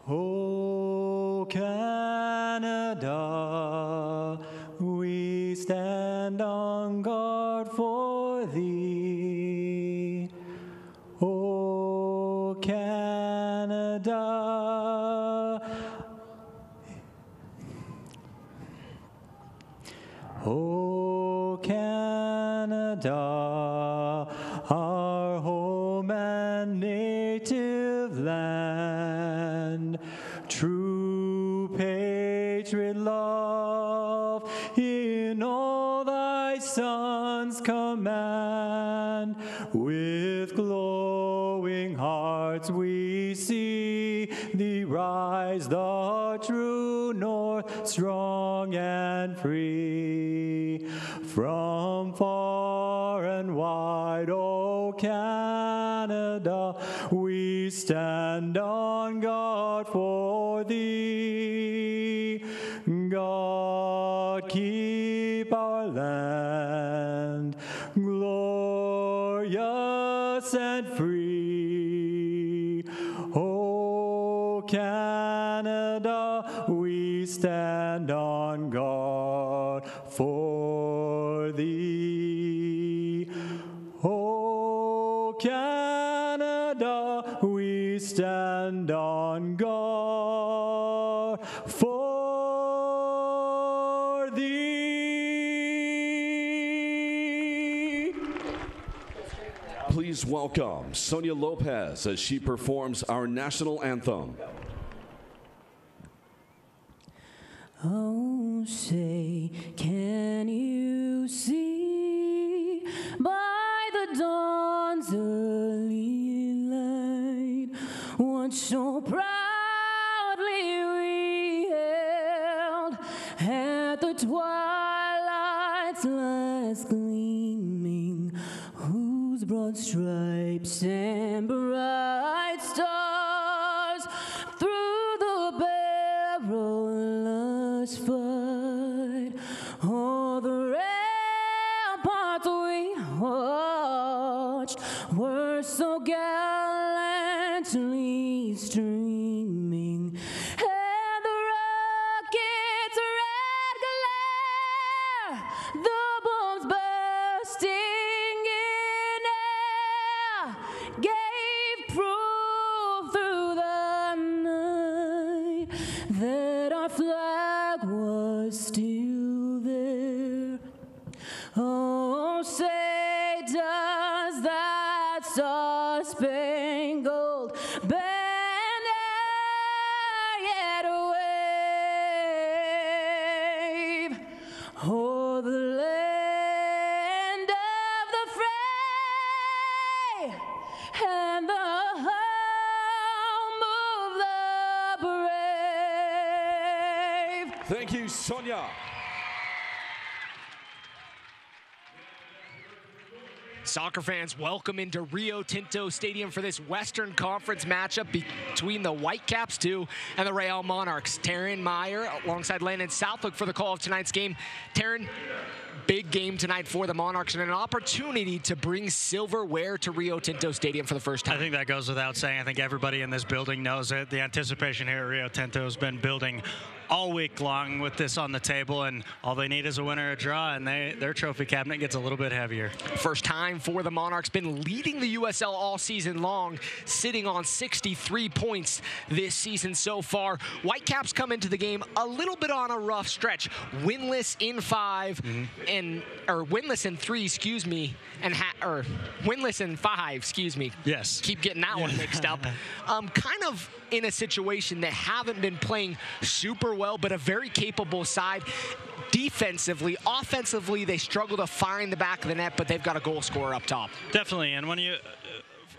O Canada, we stand on guard for thee. O Canada, O Canada, our home and native land, true patriot love in all thy sons command. With glowing hearts we see thee rise, the true north, strong and free. From far and wide, O Canada, we stand on guard for thee. God, keep our land glorious and free. O Canada, we stand on guard for thee. O Canada, we stand on guard for thee. Please welcome Sonia Lopez as she performs our national anthem. Oh, say, can you see by the dawn's early light what so proudly we held at the twilight's last gleaming, whose broad stripes and bright stars through the perilous fight, all the ramparts we watched were so gallantly streaming, and the rocket's red glare, the bombs bursting in air, gave proof through the night that our flag was still there. Oh, say, does that star-spangled banner yet wave o'er the land of the free and the home of the brave? Thank you, Sonia. Soccer fans, welcome into Rio Tinto Stadium for this Western Conference matchup between the Whitecaps 2 and the Real Monarchs. Taryn Meyer alongside Landon Southwick for the call of tonight's game. Taryn, big game tonight for the Monarchs and an opportunity to bring silverware to Rio Tinto Stadium for the first time. I think that goes without saying. I think everybody in this building knows it. The anticipation here at Rio Tinto has been building all week long with this on the table, and all they need is a winner or a draw, and their trophy cabinet gets a little bit heavier. First time for the Monarchs, been leading the USL all season long, sitting on 63 points this season so far. Whitecaps come into the game a little bit on a rough stretch, winless in 5 or winless in 3, excuse me, or winless in 5, excuse me. Yes. Keep getting that one mixed up. Kind of in a situation that haven't been playing super well, but a very capable side. Defensively, offensively, they struggle to find the back of the net, but they've got a goal scorer up top. Definitely, and when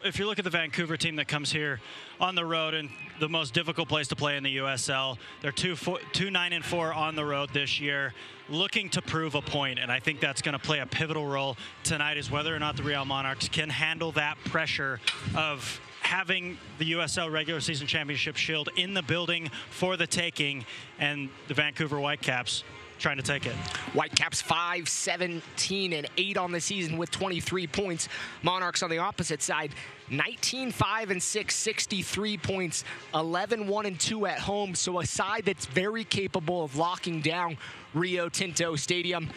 if you look at the Vancouver team that comes here on the road and the most difficult place to play in the USL, they're 2-9-4 on the road this year, looking to prove a point, and I think that's going to play a pivotal role tonight, is whether or not the Real Monarchs can handle that pressure of having the USL Regular Season Championship shield in the building for the taking, and the Vancouver Whitecaps trying to take it. Whitecaps 5-17-8 on the season with 23 points. Monarchs on the opposite side, 19-5-6, 63 points, 11-1-2 at home. So a side that's very capable of locking down Rio Tinto Stadium.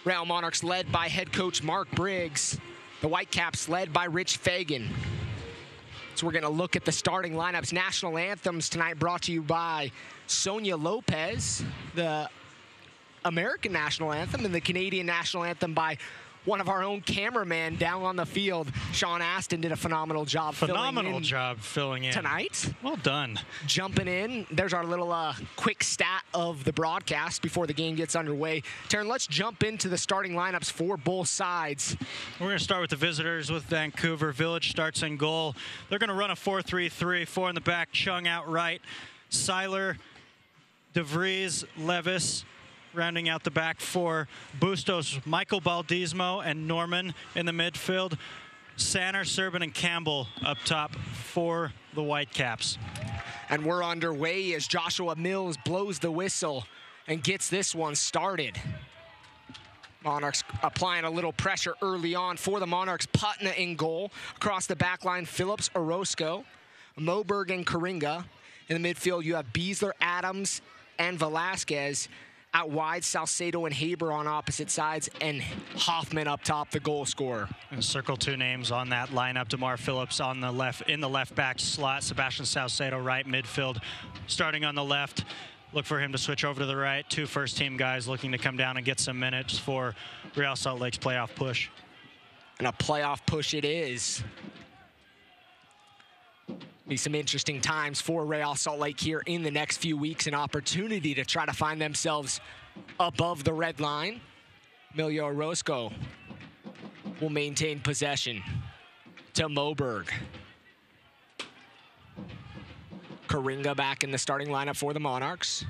Real Monarchs led by head coach Mark Briggs. The Whitecaps led by Rich Fagan. So we're going to look at the starting lineups. National anthems tonight brought to you by Sonia Lopez, the American national anthem, and the Canadian national anthem by one of our own cameramen down on the field. Sean Aston did a phenomenal job filling in tonight. Well done. Jumping in. There's our little quick stat of the broadcast before the game gets underway. Taryn, let's jump into the starting lineups for both sides. We're going to start with the visitors with Vancouver. Village starts in goal. They're going to run a 4-3-3, 4 in the back, Chung out right, Seiler, DeVries, Levis, rounding out the back four. Bustos, Michael Baldismo, and Norman in the midfield. Sanner, Serban, and Campbell up top for the Whitecaps. And we're underway as Joshua Mills blows the whistle and gets this one started. Monarchs applying a little pressure early on for the Monarchs. Putna in goal. Across the back line, Phillips, Orozco, Moberg, and Karinga. In the midfield, you have Beasler, Adams, and Velasquez. Out wide, Salcedo and Haber on opposite sides, and Hoffman up top, the goal scorer. And circle two names on that lineup. DeMar Phillips on the left, in the left back slot. Sebastian Salcedo right midfield, starting on the left. Look for him to switch over to the right. Two first-team guys looking to come down and get some minutes for Real Salt Lake's playoff push. And a playoff push it is. Be some interesting times for Real Salt Lake here in the next few weeks. An opportunity to try to find themselves above the red line. Emilio Orozco will maintain possession to Moberg. Karinga back in the starting lineup for the Monarchs.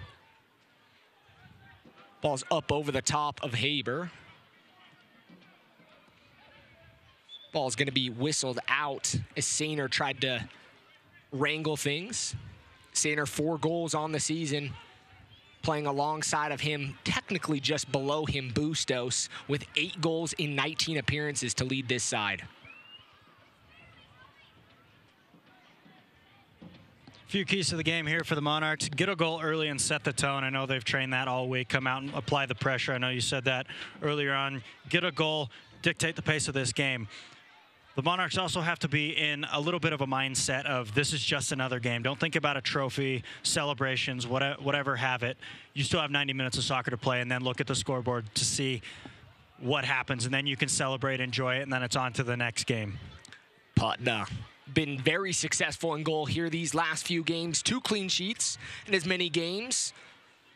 Ball's up over the top of Haber. Ball's going to be whistled out as Sainer tried to wrangle things. Sainer 4 goals on the season, playing alongside of him, technically just below him, Bustos, with 8 goals in 19 appearances to lead this side. A few keys to the game here for the Monarchs. Get a goal early and set the tone. I know they've trained that all week. Come out and apply the pressure. I know you said that earlier on. Get a goal, dictate the pace of this game. The Monarchs also have to be in a little bit of a mindset of this is just another game. Don't think about a trophy, celebrations, whatever have it. You still have 90 minutes of soccer to play, and then look at the scoreboard to see what happens, and then you can celebrate, enjoy it, and then it's on to the next game. Putna been very successful in goal here these last few games. 2 clean sheets in as many games.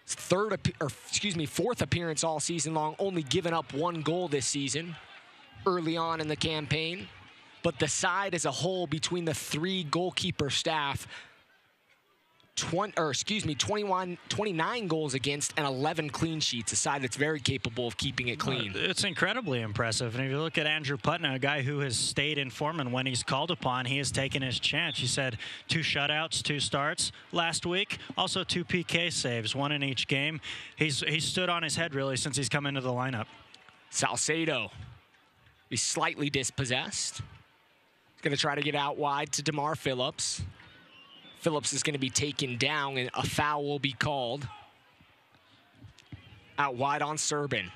Fourth appearance all season long, only given up 1 goal this season early on in the campaign. But the side as a whole, between the 3 goalkeeper staff, 29 goals against and 11 clean sheets, a side that's very capable of keeping it clean. It's incredibly impressive. And if you look at Andrew Putna, a guy who has stayed in form, and when he's called upon, he has taken his chance. He said 2 shutouts, 2 starts last week, also 2 PK saves, 1 in each game. He's stood on his head, really, since he's come into the lineup. Salcedo is slightly dispossessed. He's going to try to get out wide to DeMar Phillips. Phillips is going to be taken down, and a foul will be called. Out wide on Serban.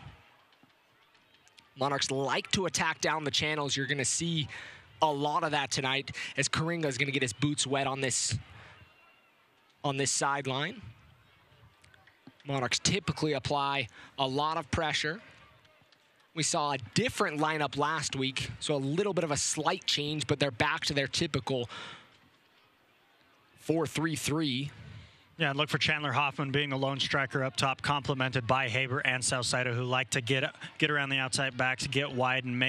Monarchs like to attack down the channels. You're going to see a lot of that tonight as Karinga is going to get his boots wet on this sideline. Monarchs typically apply a lot of pressure. We saw a different lineup last week, so a little bit of a slight change, but they're back to their typical 4-3-3. Yeah, and look for Chandler Hoffman being the lone striker up top, complemented by Haber and Salcedo, who like to get around the outside backs, get wide, and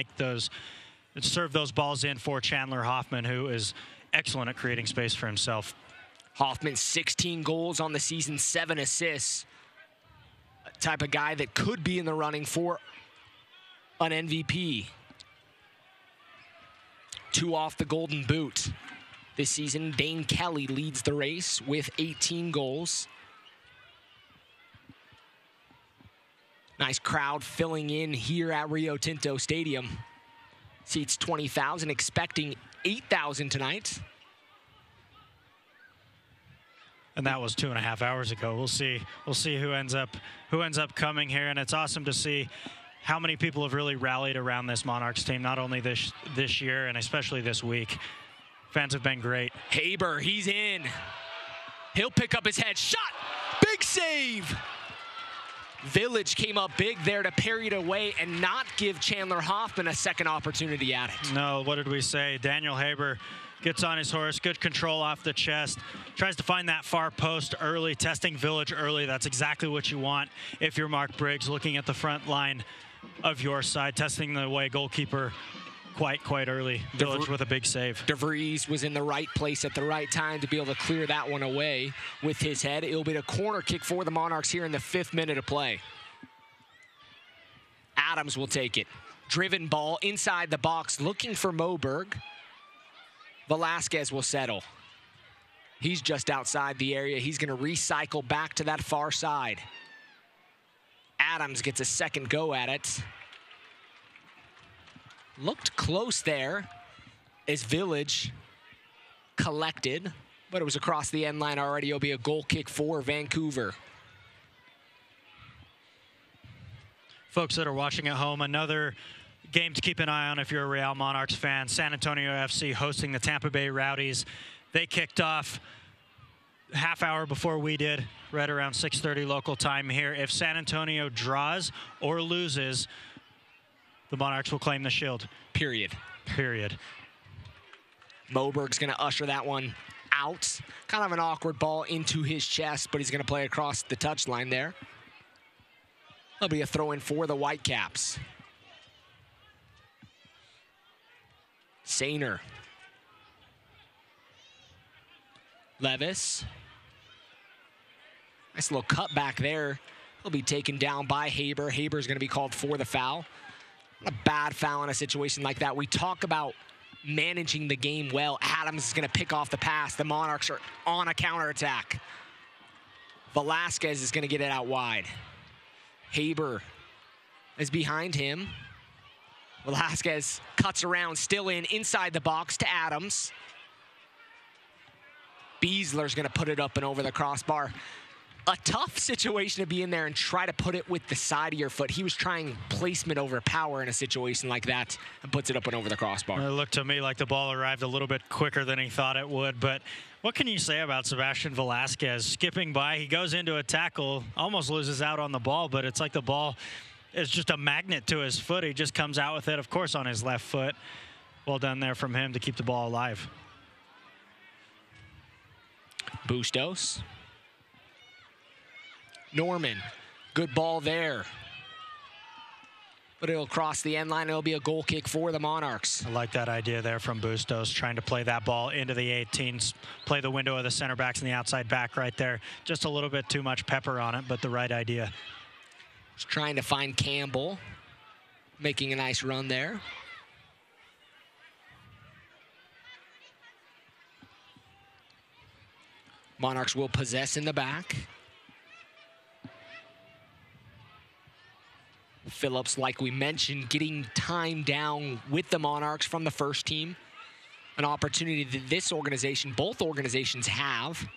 serve those balls in for Chandler Hoffman, who is excellent at creating space for himself. Hoffman, 16 goals on the season, 7 assists. A type of guy that could be in the running for an MVP. 2 off the Golden Boot. This season, Dane Kelly leads the race with 18 goals. Nice crowd filling in here at Rio Tinto Stadium. Seats 20,000, expecting 8,000 tonight. And that was 2.5 hours ago. We'll see who ends up coming here, and it's awesome to see how many people have really rallied around this Monarchs team, not only this year and especially this week. Fans have been great. Haber, he's in. He'll pick up his head. Shot! Big save! Village came up big there to parry it away and not give Chandler Hoffman a second opportunity at it. No, what did we say? Daniel Haber gets on his horse, good control off the chest, tries to find that far post early, testing Village early. That's exactly what you want if you're Mark Briggs, looking at the front line of your side, testing the away goalkeeper quite early. Village with a big save. DeVries was in the right place at the right time to be able to clear that one away with his head. It'll be the corner kick for the Monarchs here in the 5th minute of play. Adams will take it. Driven ball inside the box, looking for Moberg. Velasquez will settle. He's just outside the area. He's going to recycle back to that far side. Adams gets a second go at it. Looked close there as Village collected, but it was across the end line already. It'll be a goal kick for Vancouver. Folks that are watching at home, another game to keep an eye on if you're a Real Monarchs fan. San Antonio FC hosting the Tampa Bay Rowdies. They kicked off half hour before we did, right around 6:30 local time here. If San Antonio draws or loses, the Monarchs will claim the shield. Period. Moberg's going to usher that one out. Kind of an awkward ball into his chest, but he's going to play across the touchline there. That'll be a throw-in for the Whitecaps. Sainer. Levis. Nice little cut back there. He'll be taken down by Haber. Haber's going to be called for the foul. A bad foul in a situation like that. We talk about managing the game well. Adams is going to pick off the pass. The Monarchs are on a counterattack. Velasquez is going to get it out wide. Haber is behind him. Velasquez cuts around, still inside the box to Adams. Beasler's going to put it up and over the crossbar. A tough situation to be in there and try to put it with the side of your foot. He was trying placement over power in a situation like that and puts it up and over the crossbar. It looked to me like the ball arrived a little bit quicker than he thought it would, but what can you say about Sebastian Velasquez? Skipping by, he goes into a tackle, almost loses out on the ball, but it's like the ball is just a magnet to his foot. He just comes out with it, of course, on his left foot. Well done there from him to keep the ball alive. Bustos. Norman, good ball there. But it'll cross the end line. It'll be a goal kick for the Monarchs. I like that idea there from Bustos, trying to play that ball into the 18s, play the window of the center backs and the outside back right there. Just a little bit too much pepper on it, but the right idea. Just trying to find Campbell, making a nice run there. Monarchs will possess in the back. Phillips, like we mentioned, getting time down with the Monarchs from the first team. An opportunity that this organization, both organizations have.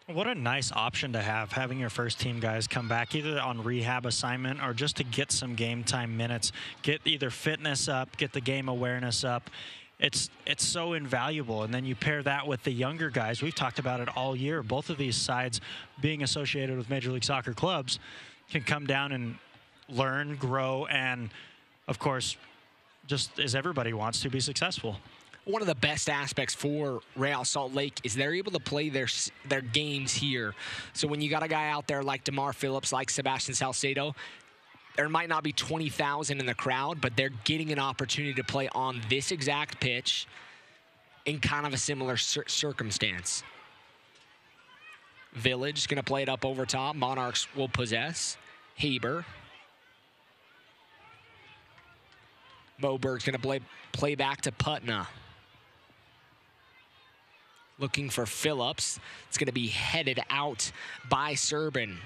What a nice option to have, having your first team guys come back either on rehab assignment or just to get some game time minutes, get either fitness up, get the game awareness up. It's so invaluable. And then you pair that with the younger guys. We've talked about it all year. Both of these sides being associated with Major League Soccer clubs can come down and learn, grow, and, of course, just as everybody wants to be successful. One of the best aspects for Real Salt Lake is they're able to play their games here. So when you got a guy out there like DeMar Phillips, like Sebastian Salcedo, there might not be 20,000 in the crowd, but they're getting an opportunity to play on this exact pitch in kind of a similar circumstance. Village is going to play it up over top. Monarchs will possess. Haber. Moberg's going to play back to Putna. Looking for Phillips. It's going to be headed out by Serban.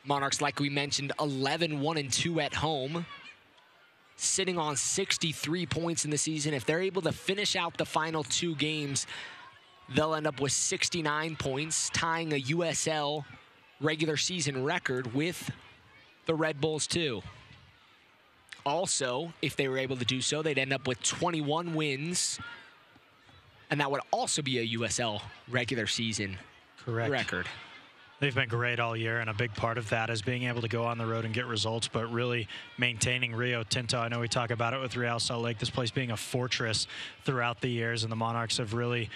Monarchs, like we mentioned, 11-1-2 at home, sitting on 63 points in the season. If they're able to finish out the final 2 games, they'll end up with 69 points, tying a USL regular season record with the Red Bulls too. Also, if they were able to do so, they'd end up with 21 wins, and that would also be a USL regular season record. They've been great all year, and a big part of that is being able to go on the road and get results, but really maintaining Rio Tinto. I know we talk about it with Real Salt Lake, this place being a fortress throughout the years, and the Monarchs have really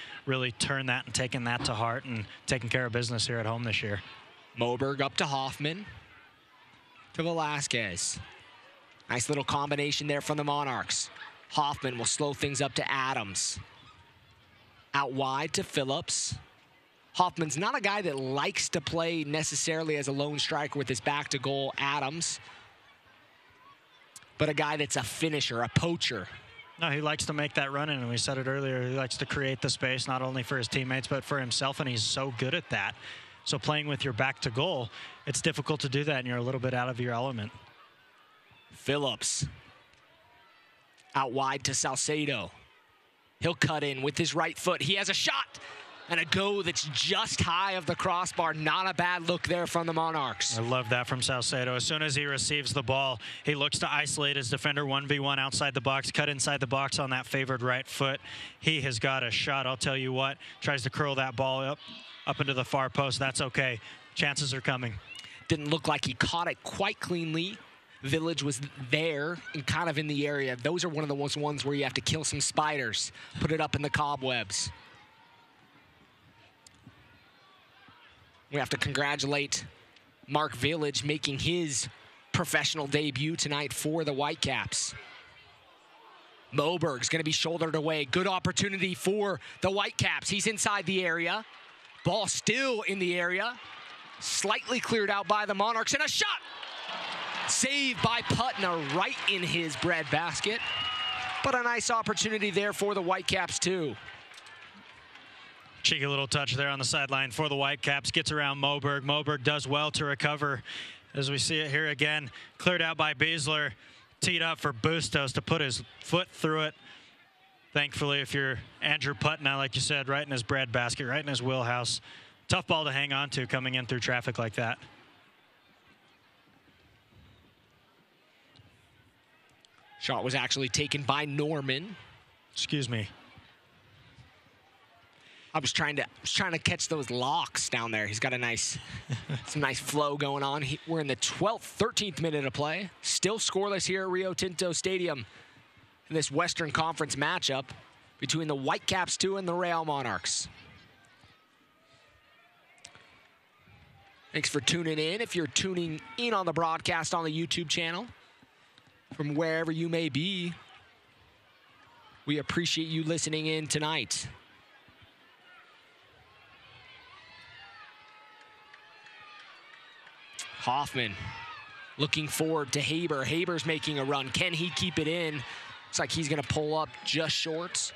turned that and taken that to heart and taken care of business here at home this year. Moberg up to Hoffman, to Velasquez. Nice little combination there from the Monarchs. Hoffman will slow things up to Adams. Out wide to Phillips. Hoffman's not a guy that likes to play necessarily as a lone striker with his back to goal, Adams, but a guy that's a finisher, a poacher. No, he likes to make that run in, and we said it earlier, he likes to create the space not only for his teammates but for himself, and he's so good at that. So playing with your back to goal, it's difficult to do that, and you're a little bit out of your element. Phillips out wide to Salcedo. He'll cut in with his right foot. He has a shot and a go that's just high of the crossbar. Not a bad look there from the Monarchs. I love that from Salcedo. As soon as he receives the ball, he looks to isolate his defender 1v1 outside the box, cut inside the box on that favored right foot. He has got a shot. I'll tell you what, tries to curl that ball up into the far post. That's okay. Chances are coming. Didn't look like he caught it quite cleanly. Village was there and kind of in the area. Those are one of the ones where you have to kill some spiders, put it up in the cobwebs. We have to congratulate Mark Village making his professional debut tonight for the Whitecaps. Moberg's going to be shouldered away. Good opportunity for the Whitecaps. He's inside the area. Ball still in the area. Slightly cleared out by the Monarchs, and a shot! Saved by Putna right in his breadbasket. But a nice opportunity there for the Whitecaps too. Cheeky little touch there on the sideline for the Whitecaps. Gets around Moberg. Moberg does well to recover. As we see it here again, cleared out by Beasler. Teed up for Bustos to put his foot through it. Thankfully, if you're Andrew Putna, like you said, right in his breadbasket, right in his wheelhouse. Tough ball to hang on to coming in through traffic like that. Shot was actually taken by Norman. Excuse me. I was trying to catch those locks down there. He's got a nice, some nice flow going on. We're in the 13th minute of play. Still scoreless here at Rio Tinto Stadium in this Western Conference matchup between the Whitecaps 2 and the Real Monarchs. Thanks for tuning in. If you're tuning in on the broadcast on the YouTube channel, from wherever you may be, we appreciate you listening in tonight. Hoffman looking forward to Haber. Haber's making a run. Can he keep it in? Looks like he's going to pull up just short.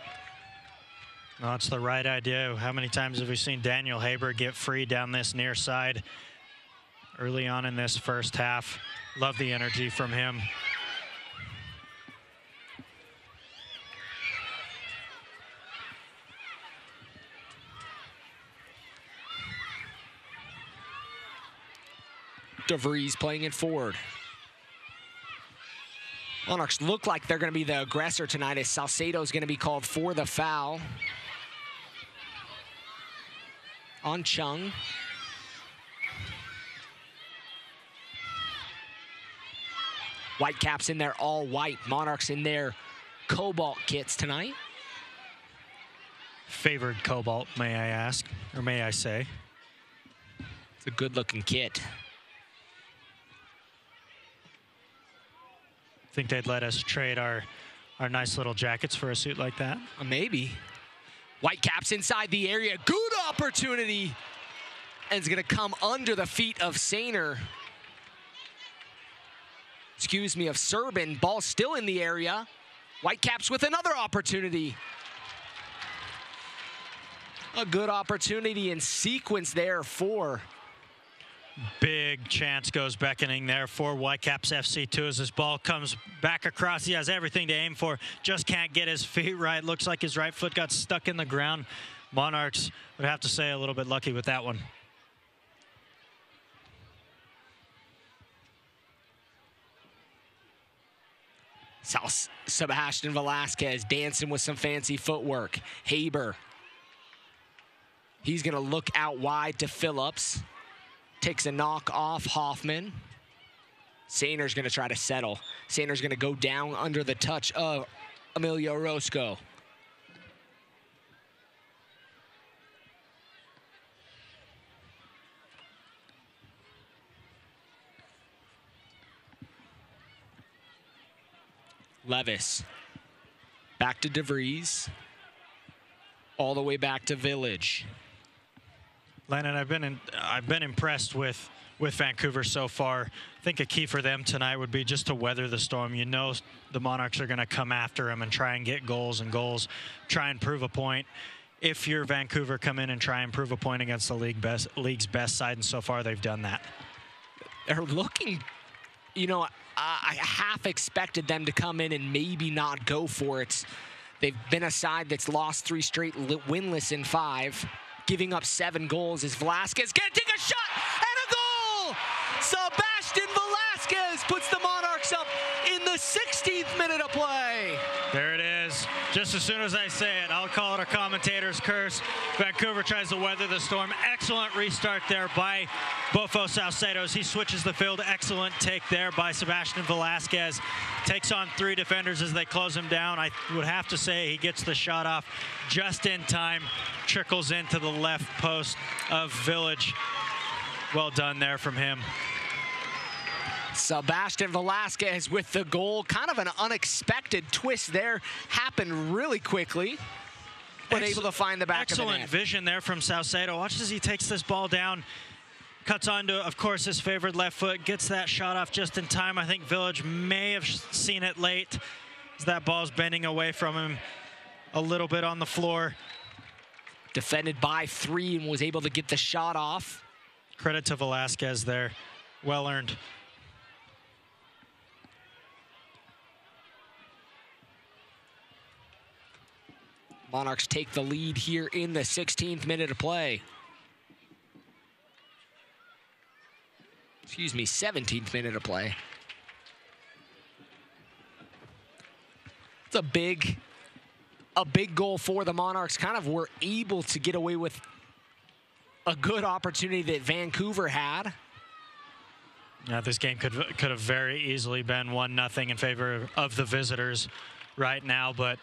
No, it's the right idea. How many times have we seen Daniel Haber get free down this near side early on in this first half? Love the energy from him. DeVries playing it forward. Monarchs look like they're going to be the aggressor tonight as Salcedo's going to be called for the foul on Chung. Whitecaps in their all white. Monarchs in their cobalt kits tonight. Favored cobalt, may I ask, or may I say? It's a good looking kit. Think they'd let us trade our nice little jackets for a suit like that? Maybe. Whitecaps inside the area. Good opportunity. And it's going to come under the feet of Sainer. Excuse me, of Serbin. Ball still in the area. Whitecaps with another opportunity. A good opportunity in sequence there for Big chance goes beckoning there for Whitecaps FC too as this ball comes back across. He has everything to aim for, just can't get his feet right. Looks like his right foot got stuck in the ground. Monarchs would have to say a little bit lucky with that one. Sebastian Velasquez dancing with some fancy footwork. Haber. He's going to look out wide to Phillips. Takes a knock off Hoffman. Sayner's going to try to settle. Sayner's going to go down under the touch of Emilio Orozco. Levis. Back to DeVries. All the way back to Village. Landon, I've been impressed with Vancouver so far. I think a key for them tonight would be just to weather the storm. You know the Monarchs are going to come after them and try and get goals, try and prove a point. If you're Vancouver, come in and try and prove a point against the league's best side, and so far they've done that. They're looking, you know, I half expected them to come in and maybe not go for it. They've been a side that's lost 3 straight winless in 5. Giving up 7 goals is Velasquez. Gonna take a shot and a goal! Sebastian Velasquez puts the Monarchs up in the 16th minute of play. There it is. Just as soon as I say it, I'll call it a commentator's curse. Vancouver tries to weather the storm. Excellent restart there by Bofo Salcedo. He switches the field. Excellent take there by Sebastian Velasquez. Takes on 3 defenders as they close him down. I would have to say he gets the shot off just in time. Trickles into the left post of Village. Well done there from him. Sebastian Velasquez with the goal. Kind of an unexpected twist there. Happened really quickly, but able to find the back of the net. Excellent vision there from Salcedo. Watch as he takes this ball down. Cuts onto, of course, his favored left foot. Gets that shot off just in time. I think Village may have seen it late as that ball's bending away from him a little bit on the floor. Defended by 3 and was able to get the shot off. Credit to Velasquez there. Well earned. Monarchs take the lead here in the 16th minute of play. Excuse me, 17th minute of play. It's a big goal for the Monarchs. Kind of were able to get away with a good opportunity that Vancouver had. Yeah, this game could have very easily been 1-0 in favor of the visitors right now, but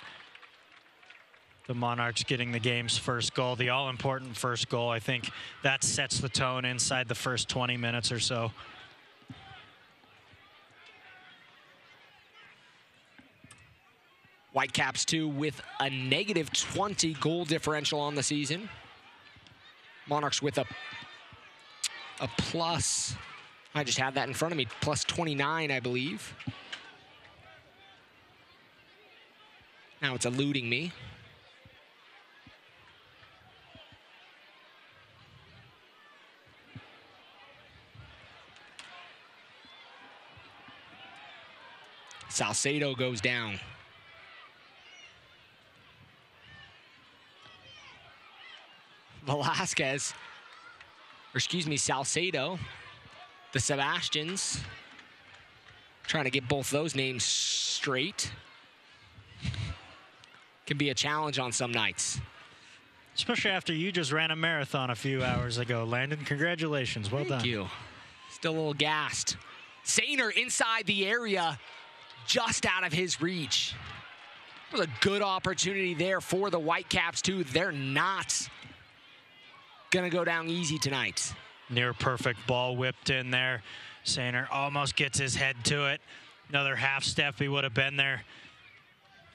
the Monarchs getting the game's first goal, the all-important first goal. I think that sets the tone inside the first 20 minutes or so. Whitecaps, too, with a -20 goal differential on the season. Monarchs with a plus, I just have that in front of me, plus 29, I believe. Now it's eluding me. Salcedo goes down. Velasquez, or excuse me, Salcedo, the Sebastians, trying to get both those names straight. Can be a challenge on some nights. Especially after you just ran a marathon a few hours ago, Landon. Congratulations, well done. Thank you. Still a little gassed. Sayner inside the area, just out of his reach. It was a good opportunity there for the Whitecaps, too. They're not going to go down easy tonight. Near perfect ball whipped in there. Sayner almost gets his head to it. Another half step, he would have been there.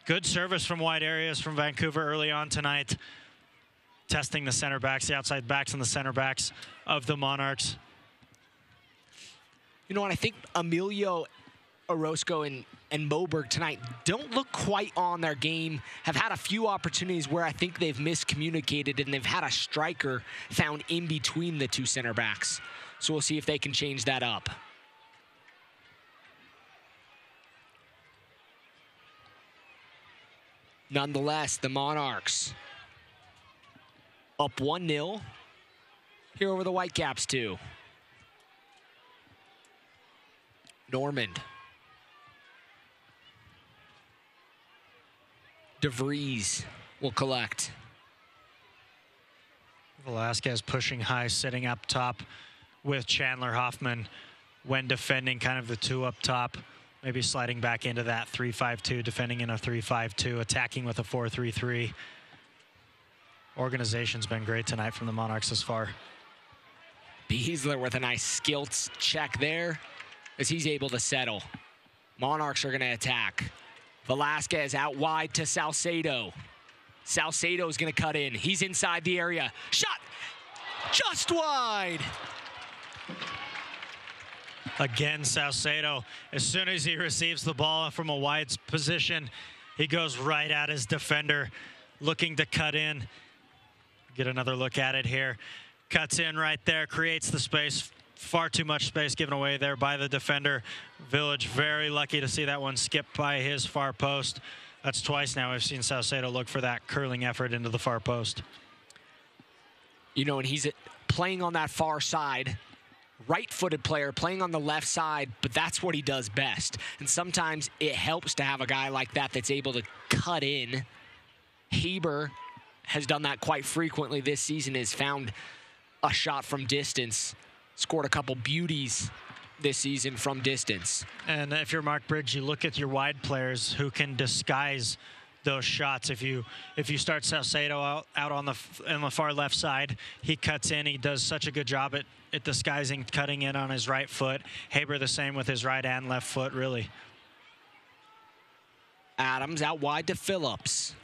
Good service from wide areas from Vancouver early on tonight. Testing the center backs, the outside backs, and the center backs of the Monarchs. You know what? I think Emilio Orozco and Moberg tonight don't look quite on their game. Have had a few opportunities where I think they've miscommunicated and they've had a striker found in between the 2 center backs. So we'll see if they can change that up. Nonetheless, the Monarchs up 1-0 here over the Whitecaps 2. Normand. DeVries will collect. Velasquez pushing high, sitting up top with Chandler Hoffman when defending, kind of the two up top. Maybe sliding back into that 3-5-2, defending in a 3-5-2, attacking with a 4-3-3. Organization's been great tonight from the Monarchs this far. Beasler with a nice skill check there as he's able to settle. Monarchs are going to attack. Velasquez out wide to Salcedo. Salcedo's going to cut in. He's inside the area. Shot! Just wide! Again, Salcedo, as soon as he receives the ball from a wide position, he goes right at his defender, looking to cut in. Get another look at it here. Cuts in right there, creates the space. Far too much space given away there by the defender. Village very lucky to see that one skip by his far post. That's twice now we've seen Salcedo look for that curling effort into the far post. You know, and he's playing on that far side. Right-footed player playing on the left side, but that's what he does best. And sometimes it helps to have a guy like that that's able to cut in. Haber has done that quite frequently this season, has found a shot from distance, scored a couple beauties this season from distance. And if you're Mark Bridge, you look at your wide players who can disguise those shots. If you start Salcedo out on the far left side, he cuts in. He does such a good job at disguising, cutting in on his right foot. Haber the same with his right and left foot, really. Adams out wide to Phillips.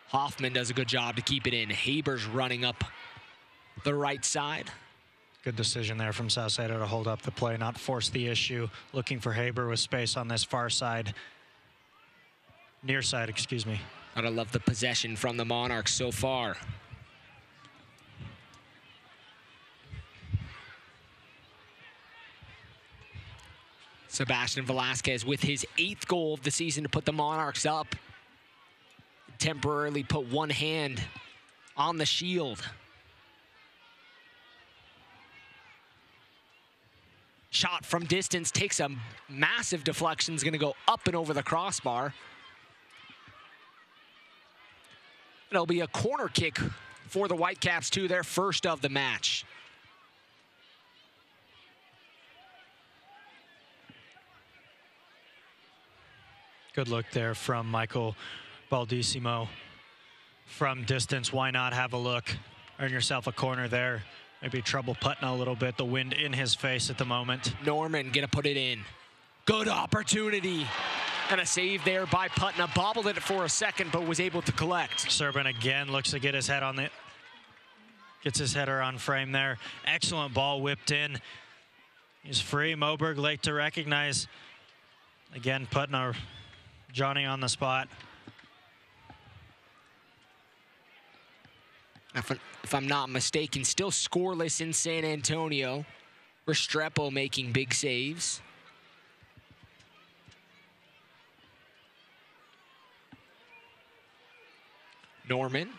Hoffman does a good job to keep it in. Haber's running up the right side. Good decision there from Salcedo to hold up the play, not force the issue. Looking for Haber with space on this far side. Near side, excuse me. Gotta love the possession from the Monarchs so far. Sebastian Velasquez with his 8th goal of the season to put the Monarchs up. Temporarily put one hand on the shield. Shot from distance, takes a massive deflection, is going to go up and over the crossbar. It'll be a corner kick for the Whitecaps, too, their first of the match. Good look there from Michael Baldissimo. From distance, why not have a look? Earn yourself a corner there. Maybe trouble putting a little bit. The wind in his face at the moment. Norman gonna put it in. Good opportunity. And a save there by Putna. Bobbled it for a second, but was able to collect. Serban again looks to get his head on it. Gets his header on frame there. Excellent ball whipped in. He's free. Moberg late to recognize. Again, Putna, Johnny on the spot. If I'm not mistaken, still scoreless in San Antonio. Restrepo making big saves. Norman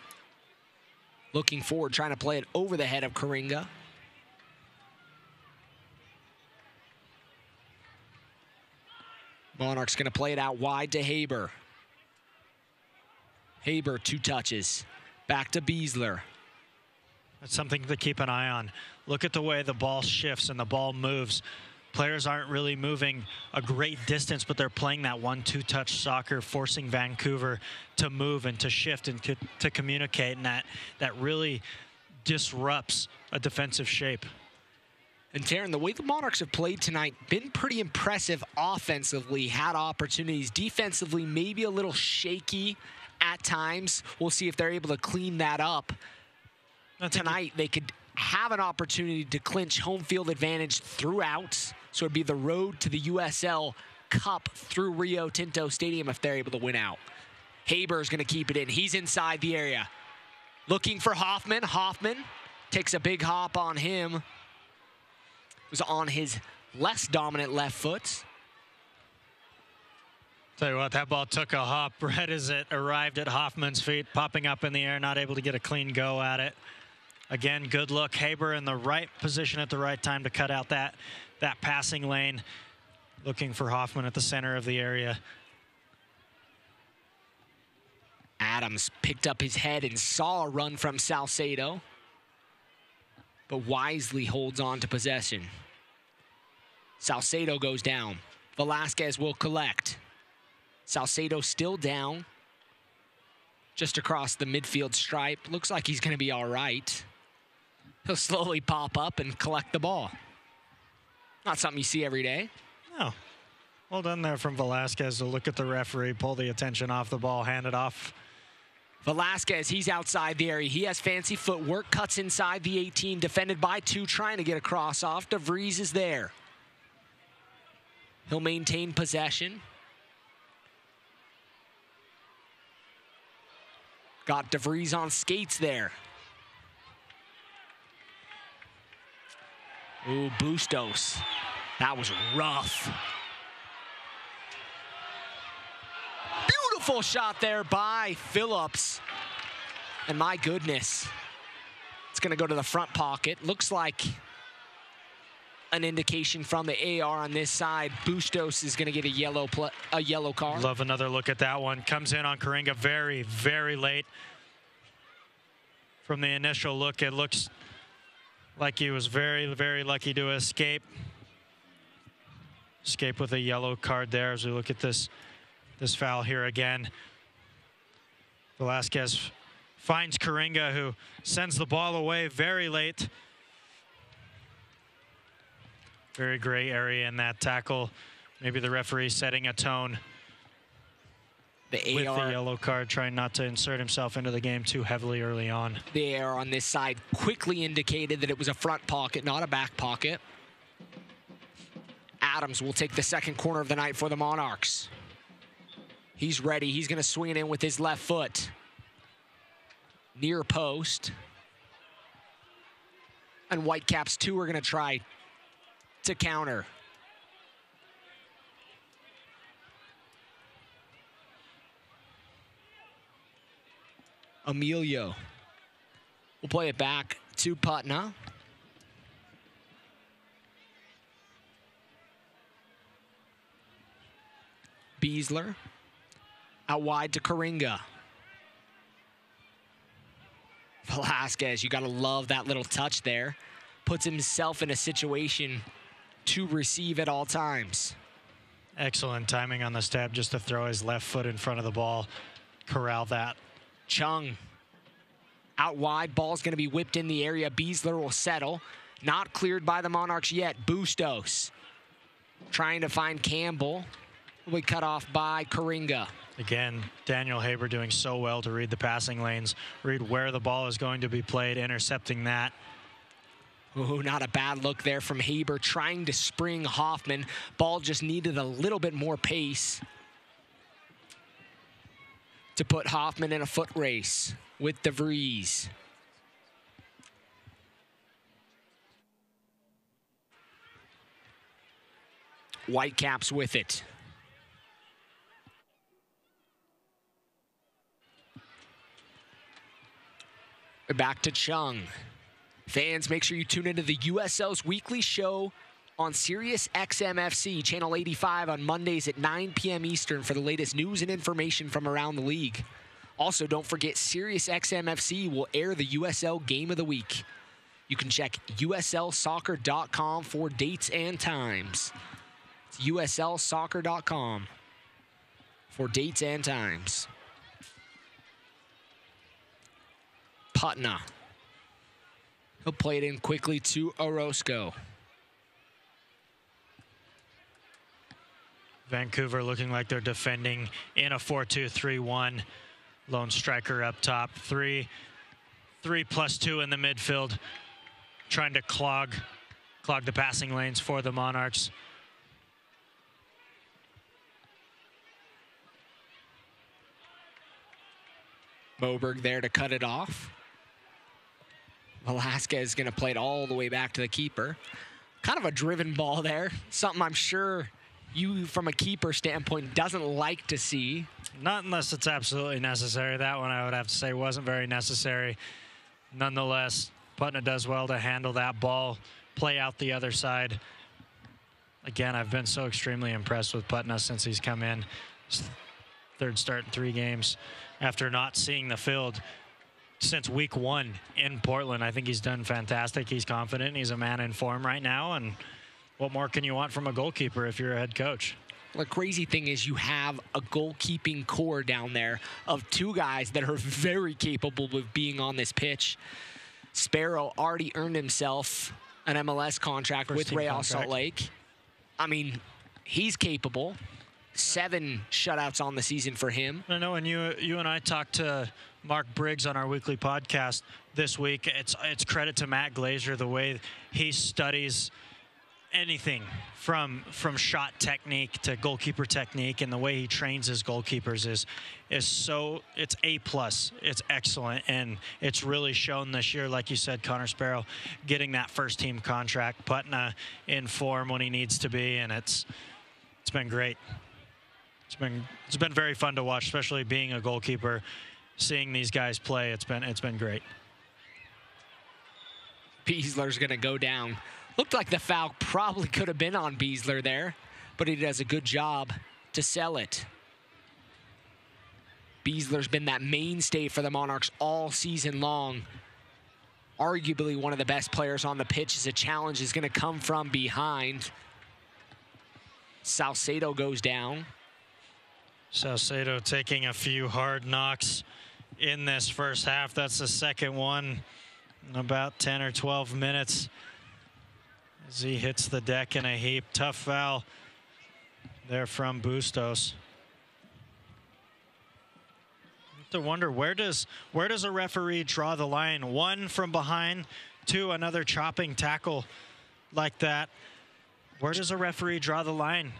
looking forward, trying to play it over the head of Karinga. Monarchs going to play it out wide to Haber. Haber, 2 touches. Back to Beasler. That's something to keep an eye on. Look at the way the ball shifts and the ball moves. Players aren't really moving a great distance, but they're playing that 1-2 touch soccer, forcing Vancouver to move and to shift and to communicate, and that really disrupts a defensive shape. And Taryn, the way the Monarchs have played tonight, been pretty impressive offensively, had opportunities. Defensively, maybe a little shaky at times. We'll see if they're able to clean that up. Tonight, they could have an opportunity to clinch home field advantage throughout. So it'd be the road to the USL Cup through Rio Tinto Stadium if they're able to win out. Haber's going to keep it in. He's inside the area. Looking for Hoffman. Hoffman takes a big hop on him. It was on his less dominant left foot. Tell you what, that ball took a hop right as it arrived at Hoffman's feet, popping up in the air, not able to get a clean go at it. Again, good look. Haber in the right position at the right time to cut out that passing lane. Looking for Hoffman at the center of the area. Adams picked up his head and saw a run from Salcedo, but wisely holds on to possession. Salcedo goes down. Velasquez will collect. Salcedo still down, just across the midfield stripe. Looks like he's going to be all right. He'll slowly pop up and collect the ball. Not something you see every day. No. Well done there from Velasquez to look at the referee, pull the attention off the ball, hand it off. Velasquez, he's outside the area. He has fancy footwork, cuts inside the 18, defended by 2, trying to get a cross off. DeVries is there. He'll maintain possession. Got DeVries on skates there. Ooh, Bustos. That was rough. Beautiful shot there by Phillips. And my goodness, it's going to go to the front pocket. Looks like an indication from the AR on this side. Bustos is going to get a yellow card. Love another look at that one. Comes in on Karinga very, very late. From the initial look, it looks like he was very, very lucky to escape. Escape with a yellow card there as we look at this foul here again. Velasquez finds Karinga, who sends the ball away very late. Very gray area in that tackle. Maybe the referee setting a tone with the yellow card, trying not to insert himself into the game too heavily early on. The AR on this side quickly indicated that it was a front pocket, not a back pocket. Adams will take the second corner of the night for the Monarchs. He's ready. He's going to swing it in with his left foot. Near post. And Whitecaps 2 are going to try to counter. Emilio will play it back to Putna. Beasler out wide to Karinga. Velasquez, you got to love that little touch there. Puts himself in a situation to receive at all times. Excellent timing on the step, just to throw his left foot in front of the ball, corral that. Chung out wide, ball's going to be whipped in the area. Beasler will settle. Not cleared by the Monarchs yet. Bustos trying to find Campbell. Will be cut off by Karinga. Again, Daniel Haber doing so well to read the passing lanes, read where the ball is going to be played, intercepting that. Oh, not a bad look there from Haber, trying to spring Hoffman. Ball just needed a little bit more pace to put Hoffman in a foot race with DeVries. Whitecaps with it. Back to Chung. Fans, make sure you tune into the USL's weekly show on Sirius XM FC, Channel 85 on Mondays at 9 p.m. Eastern for the latest news and information from around the league. Also, don't forget Sirius XM FC will air the USL Game of the Week. You can check uslsoccer.com for dates and times. It's uslsoccer.com for dates and times. Putna. He'll play it in quickly to Orozco. Vancouver looking like they're defending in a 4-2-3-1. Lone striker up top. 3+2 in the midfield. Trying to clog the passing lanes for the Monarchs. Moberg there to cut it off. Velasquez is going to play it all the way back to the keeper. Kind of a driven ball there. Something I'm sure you, from a keeper standpoint, doesn't like to see. Not unless it's absolutely necessary. That one, I would have to say, wasn't very necessary. Nonetheless, Putna does well to handle that ball, play out the other side. Again, I've been so extremely impressed with Putna since he's come in. His third start in 3 games after not seeing the field since week 1 in Portland. I think he's done fantastic. He's confident. He's a man in form right now. And what more can you want from a goalkeeper if you're a head coach? The crazy thing is you have a goalkeeping core down there of 2 guys that are very capable of being on this pitch. Sparrow already earned himself an MLS contract with Real Salt Lake. I mean, he's capable. 7 shutouts on the season for him. I know, and you and I talked to Mark Briggs on our weekly podcast this week. It's credit to Matt Glazer, the way he studies anything from shot technique to goalkeeper technique, and the way he trains his goalkeepers is so, it's A+. It's excellent, and it's really shown this year. Like you said, Connor Sparrow getting that first team contract, Putna in form when he needs to be, and it's been great. It's been very fun to watch, especially being a goalkeeper, seeing these guys play. It's been great. Beasler's going to go down. Looked like the foul probably could have been on Beasler there, but he does a good job to sell it. Beasler's been that mainstay for the Monarchs all season long. Arguably one of the best players on the pitch as a challenge is going to come from behind. Salcedo goes down. Salcedo taking a few hard knocks in this first half. That's the second one in about 10 or 12 minutes as he hits the deck in a heap. Tough foul there from Bustos. I have to wonder, where does a referee draw the line? 1 from behind, 2 another chopping tackle like that. Where does a referee draw the line?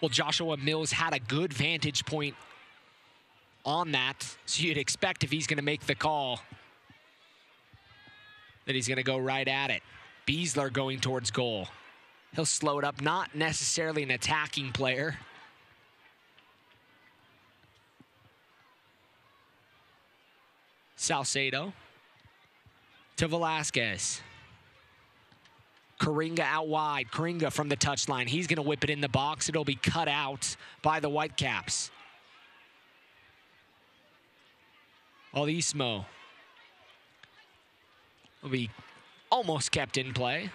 Well, Joshua Mills had a good vantage point on that, so you'd expect if he's going to make the call that he's going to go right at it. Beasler going towards goal. He'll slow it up, not necessarily an attacking player. Salcedo to Velasquez. Karinga out wide. Karinga from the touchline. He's going to whip it in the box. It'll be cut out by the Whitecaps. Alismo will be almost kept in play.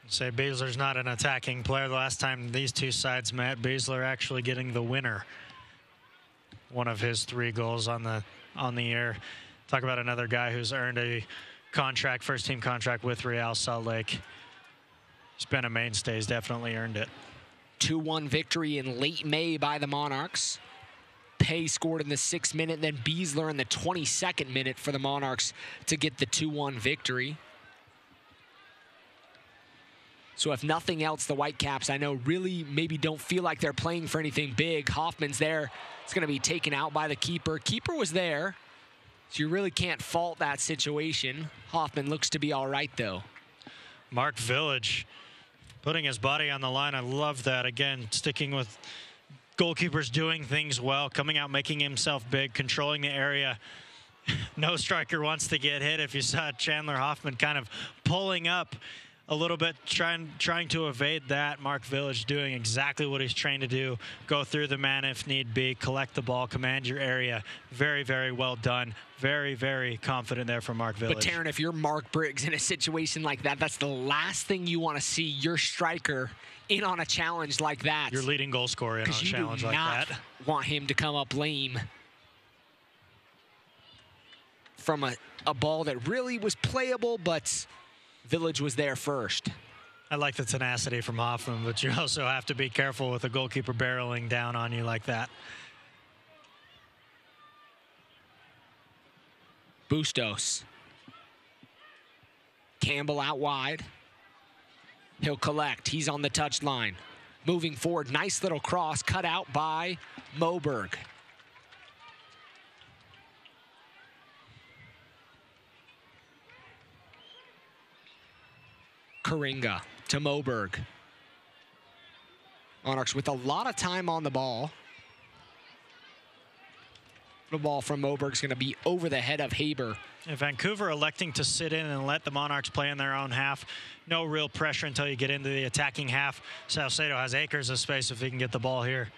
Say Beasler's not an attacking player. The last time these two sides met, Beasler actually getting the winner. One of his 3 goals on the year. Talk about another guy who's earned a contract, first team contract with Real Salt Lake. He's been a mainstay. He's definitely earned it. 2-1 victory in late May by the Monarchs. Pay scored in the 6th minute, then Beasler in the 22nd minute for the Monarchs to get the 2-1 victory. So if nothing else, the Whitecaps, I know, really maybe don't feel like they're playing for anything big. Hoffman's there. It's going to be taken out by the keeper. Keeper was there, so you really can't fault that situation. Hoffman looks to be all right, though. Mark Village putting his body on the line. I love that. Again, sticking with goalkeepers doing things well, coming out, making himself big, controlling the area. No striker wants to get hit. If you saw Chandler Hoffman kind of pulling up a little bit, trying to evade that. Mark Village doing exactly what he's trained to do. Go through the man if need be, collect the ball, command your area. Very, very well done. Very, very confident there from Mark Village. But Taryn, if you're Mark Briggs in a situation like that, that's the last thing you want to see your striker in on a challenge like that. Your leading goal scorer in on a challenge like that. Want him to come up lame from a ball that really was playable, but Village was there first. I like the tenacity from Hoffman, but you also have to be careful with a goalkeeper barreling down on you like that. Bustos. Campbell out wide. He'll collect. He's on the touchline. Moving forward. Nice little cross cut out by Moberg. Karinga to Moberg. Monarchs with a lot of time on the ball. The ball from Moberg is going to be over the head of Haber. Yeah, Vancouver electing to sit in and let the Monarchs play in their own half. No real pressure until you get into the attacking half. Salcedo has acres of space if he can get the ball here.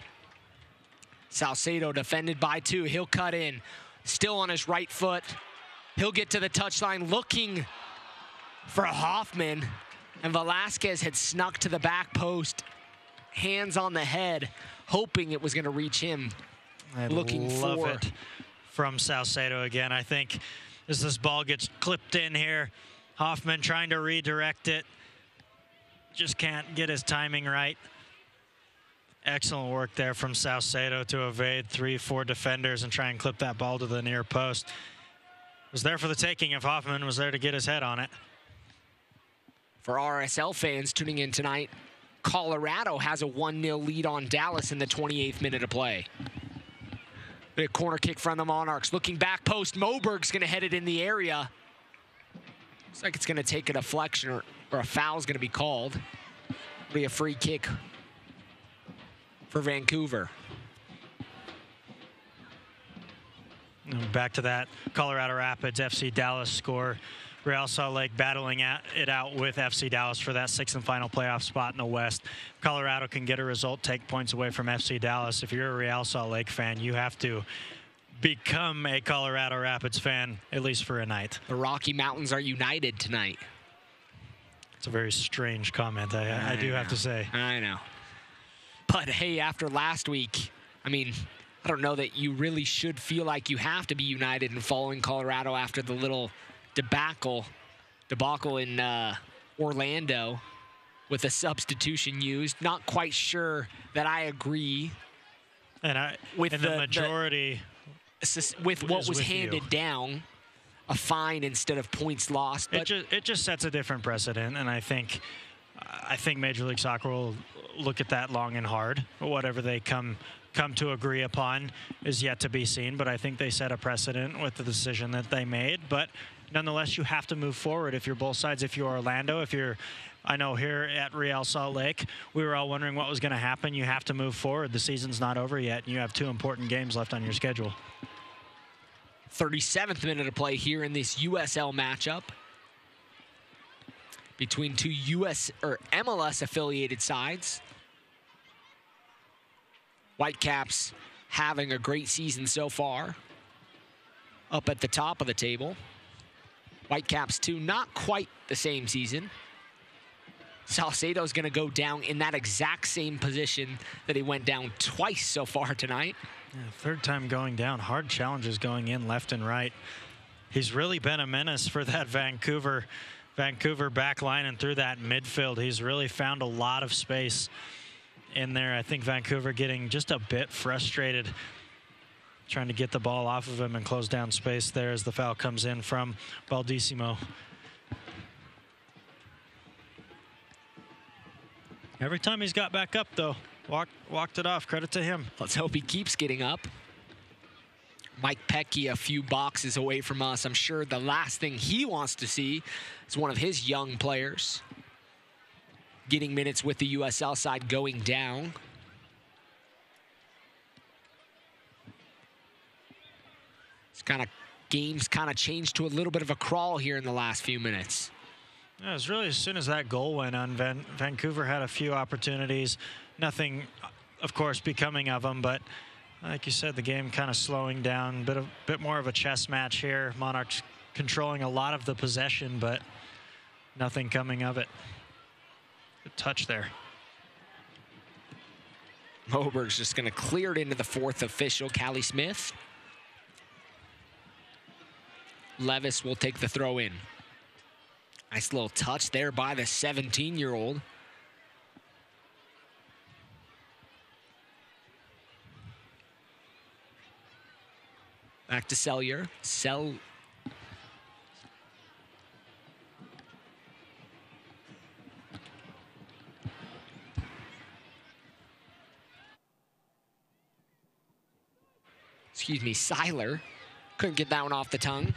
Salcedo defended by 2. He'll cut in. Still on his right foot. He'll get to the touchline looking for Hoffman. And Velasquez had snuck to the back post. Hands on the head, hoping it was going to reach him. Looking love for it from Salcedo again. I think as this ball gets clipped in here, Hoffman trying to redirect it. Just can't get his timing right. Excellent work there from Salcedo to evade 3-4 defenders and try and clip that ball to the near post. It was there for the taking if Hoffman was there to get his head on it. For RSL fans tuning in tonight, Colorado has a 1-0 lead on Dallas in the 28th minute of play. A corner kick from the Monarchs. Looking back post, Moberg's going to head it in the area. Looks like it's going to take a deflection or a foul's going to be called. It'll be a free kick for Vancouver. Back to that Colorado Rapids FC Dallas score. Real Salt Lake battling it out with FC Dallas for that 6th and final playoff spot in the West. Colorado can get a result, take points away from FC Dallas. If you're a Real Salt Lake fan, you have to become a Colorado Rapids fan, at least for a night. The Rocky Mountains are united tonight. It's a very strange comment, I do have to say. I know. But hey, after last week, I mean, I don't know that you really should feel like you have to be united in following Colorado after the little debacle in Orlando with a substitution used. Not quite sure that I agree. And the majority with what was handed down, a fine instead of points lost. But it just sets a different precedent, and I think Major League Soccer will look at that long and hard. Whatever they come to agree upon is yet to be seen, but I think they set a precedent with the decision that they made. But nonetheless, you have to move forward if you're both sides. If you're Orlando, I know here at Real Salt Lake, we were all wondering what was going to happen. You have to move forward. The season's not over yet, and you have 2 important games left on your schedule. 37th minute of play here in this USL matchup between 2 MLS affiliated sides. Whitecaps having a great season so far, up at the top of the table. Whitecaps 2, not quite the same season. Salcedo's going to go down in that exact same position that he went down twice so far tonight. Yeah, 3rd time going down. Hard challenges going in left and right. He's really been a menace for that Vancouver back line and through that midfield. He's really found a lot of space in there. I think Vancouver getting just a bit frustrated trying to get the ball off of him and close down space there as the foul comes in from Baldissimo. Every time he's got back up, though, walked it off. Credit to him. Let's hope he keeps getting up. Mike Pecky a few boxes away from us. I'm sure the last thing he wants to see is one of his young players getting minutes with the USL side going down. Game's kind of changed to a little bit of a crawl here in the last few minutes. Yeah, it was really as soon as that goal went on, Vancouver had a few opportunities. Nothing, of course, becoming of them, but like you said, the game kind of slowing down. Bit more of a chess match here. Monarchs controlling a lot of the possession, but nothing coming of it. Good touch there. Moberg's just going to clear it into the 4th official, Callie Smith. Levis will take the throw in. Nice little touch there by the 17-year-old. Back to Sellier. Excuse me, Seiler. Couldn't get that one off the tongue.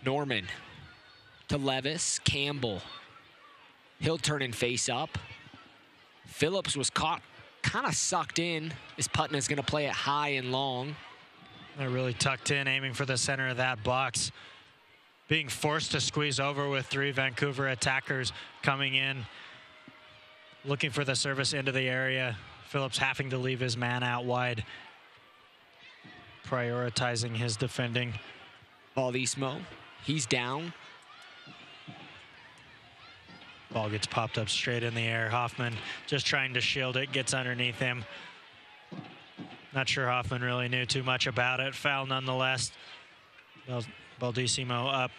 Norman to Levis. Campbell. He'll turn and face up. Phillips was caught, kind of sucked in. As Putnam is going to play it high and long. They're really tucked in, aiming for the center of that box. Being forced to squeeze over with 3 Vancouver attackers coming in, looking for the service into the area. Phillips having to leave his man out wide, prioritizing his defending. Baldismo, he's down. Ball gets popped up straight in the air. Hoffman just trying to shield it, gets underneath him. Not sure Hoffman really knew too much about it. Foul nonetheless. Baldismo up.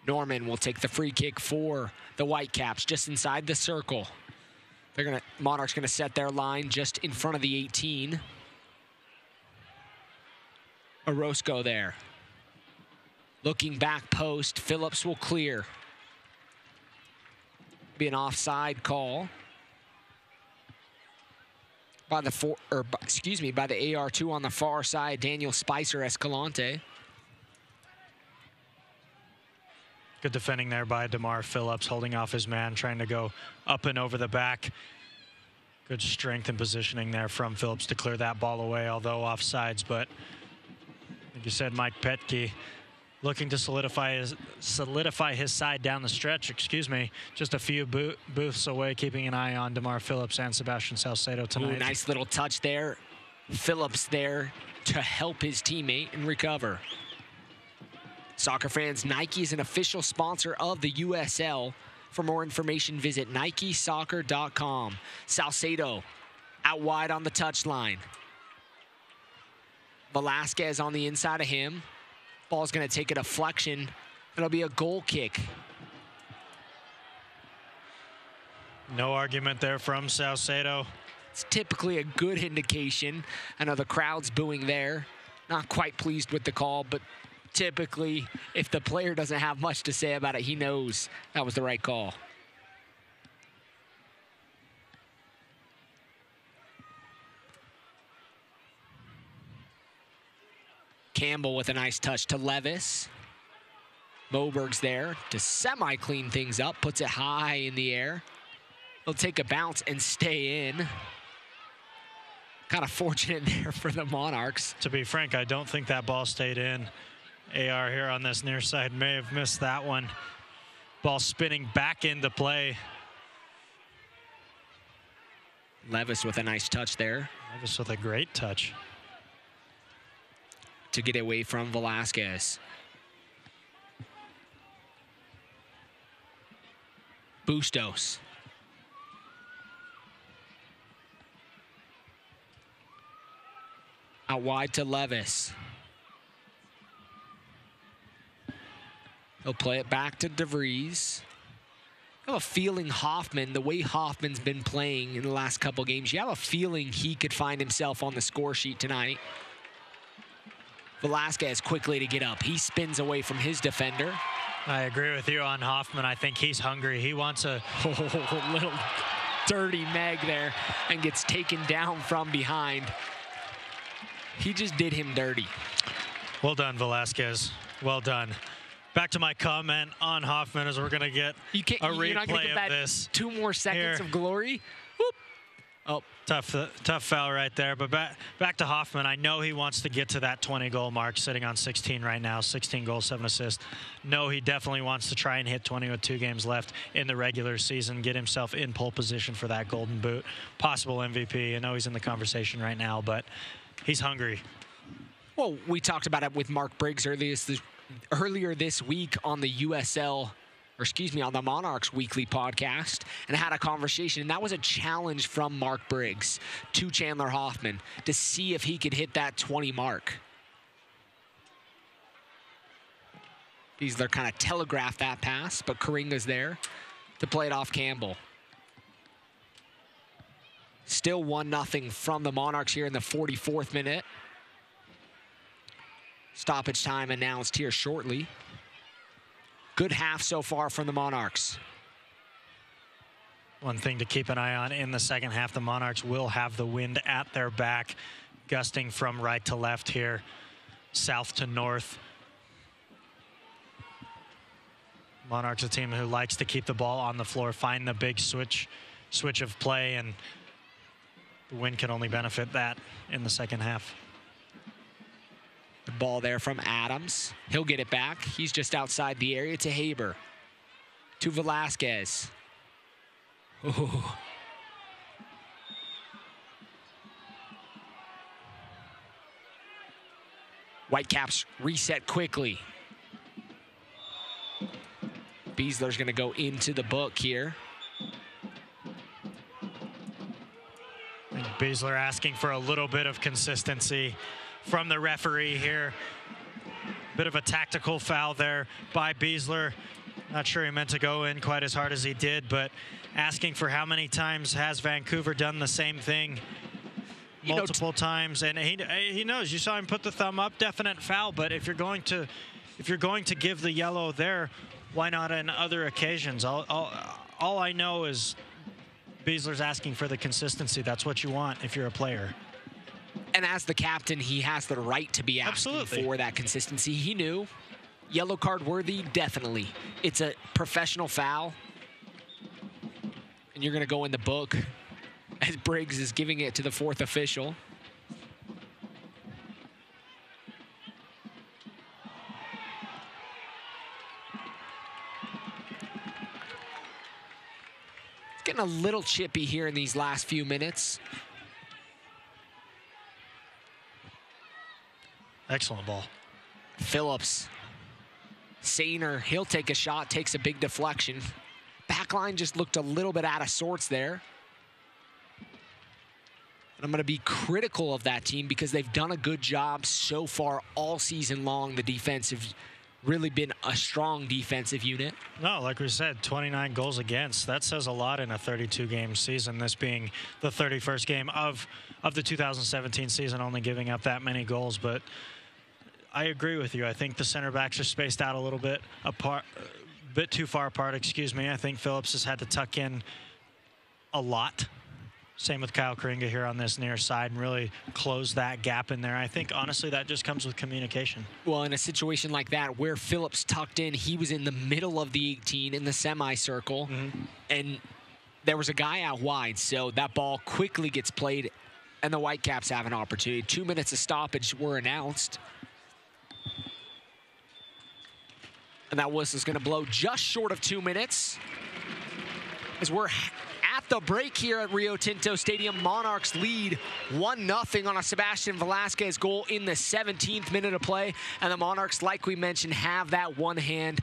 Norman will take the free kick for the Whitecaps just inside the circle. Monarchs gonna set their line just in front of the 18. Orozco there. Looking back post, Phillips will clear. Be an offside call by the by the AR2 on the far side, Daniel Spicer Escalante. Good defending there by DeMar Phillips, holding off his man, trying to go up and over the back. Good strength and positioning there from Phillips to clear that ball away, although offsides. But like you said, Mike Petke looking to solidify his side down the stretch. Just a few booths away, keeping an eye on DeMar Phillips and Sebastian Salcedo tonight. Ooh, nice little touch there. Phillips there to help his teammate and recover. Soccer fans, Nike is an official sponsor of the USL. For more information, visit NikeSoccer.com. Salcedo out wide on the touchline. Velasquez on the inside of him. Ball's going to take a deflection. It'll be a goal kick. No argument there from Salcedo. It's typically a good indication. I know the crowd's booing there. Not quite pleased with the call, but typically, if the player doesn't have much to say about it, he knows that was the right call. Campbell with a nice touch to Levis. Moberg's there to semi-clean things up, puts it high in the air. He'll take a bounce and stay in. Kind of fortunate there for the Monarchs. To be frank, I don't think that ball stayed in. AR here on this near side may have missed that one. Ball spinning back into play. Levis with a nice touch there. Levis with a great touch. To get away from Velasquez. Bustos. Out wide to Levis. He'll play it back to DeVries. I have a feeling Hoffman, the way Hoffman's been playing in the last couple games, you have a feeling he could find himself on the score sheet tonight. Velasquez quickly to get up. He spins away from his defender. I agree with you on Hoffman. I think he's hungry. He wants a little dirty Meg there and gets taken down from behind. He just did him dirty. Well done, Velasquez. Well done. Back to my comment on Hoffman as we're going to get a replay of this. 2 more seconds here. Of glory. Whoop. Oh, tough foul right there. But back to Hoffman. I know he wants to get to that 20-goal mark, sitting on 16 right now, 16 goals, 7 assists. No, he definitely wants to try and hit 20 with 2 games left in the regular season, get himself in pole position for that Golden Boot, possible MVP. I know he's in the conversation right now, but he's hungry. Well, we talked about it with Mark Briggs earlier this week on the on the Monarchs weekly podcast, and had a conversation, and that was a challenge from Mark Briggs to Chandler Hoffman to see if he could hit that 20 mark. They're kind of telegraphed that pass, but Karinga's there to play it off Campbell. Still 1-0 from the Monarchs here in the 44th minute. Stoppage time announced here shortly. Good half so far from the Monarchs. one thing to keep an eye on in the second half. The Monarchs will have the wind at their back, gusting from right to left here, south to north. Monarchs, a team who likes to keep the ball on the floor, find the big switch of play, and the wind can only benefit that in the second half. The ball there from Adams. He'll get it back. He's just outside the area to Haber. To Velasquez. Ooh. Whitecaps reset quickly. Beasler's going to go into the book here. Beasler asking for a little bit of consistency from the referee here. Bit of a tactical foul there by Beasler. Not sure he meant to go in quite as hard as he did, but asking for how many times has Vancouver done the same thing? Multiple times, and he knows. You saw him put the thumb up, definite foul, but if you're going to give the yellow there, why not on other occasions? All I know is Beasler's asking for the consistency. That's what you want if you're a player. And as the captain, he has the right to be asking for that consistency. He knew. Yellow card worthy, definitely. It's a professional foul. And you're going to go in the book as Briggs is giving it to the fourth official. It's getting a little chippy here in these last few minutes. Excellent ball. Phillips. Sainer, he'll take a shot, takes a big deflection. Backline just looked a little bit out of sorts there. And I'm going to be critical of that team because they've done a good job so far all season long. The defense have really been a strong defensive unit. No, like we said, 29 goals against. That says a lot in a 32-game season, this being the 31st game of the 2017 season, only giving up that many goals. But I agree with you. I think the center backs are spaced out a little bit apart, a bit too far apart, excuse me. I think Phillips has had to tuck in a lot. Same with Kyle Karinga here on this near side and really close that gap in there. I think, honestly, that just comes with communication. Well, in a situation like that where Phillips tucked in, he was in the middle of the 18 in the semicircle, and there was a guy out wide, so that ball quickly gets played, and the Whitecaps have an opportunity. 2 minutes of stoppage were announced. And that whistle's going to blow just short of 2 minutes. As we're at the break here at Rio Tinto Stadium, Monarchs lead 1-0 on a Sebastian Velasquez goal in the 17th minute of play. And the Monarchs, like we mentioned, have that one hand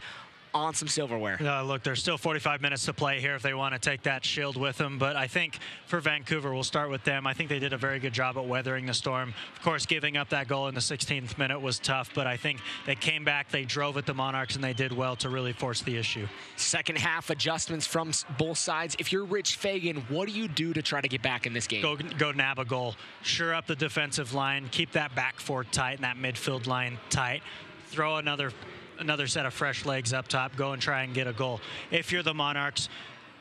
on some silverware. Look, there's still 45 minutes to play here if they want to take that shield with them. But I think for Vancouver, we'll start with them. I think they did a very good job at weathering the storm. Of course, giving up that goal in the 16th minute was tough, but I think they came back, they drove at the Monarchs, and they did well to really force the issue. Second half adjustments from both sides. If you're Rich Fagan, what do you do to try to get back in this game? Go nab a goal. Sure up the defensive line. Keep that back four tight and that midfield line tight. Throw another set of fresh legs up top, go and try and get a goal. If you're the Monarchs,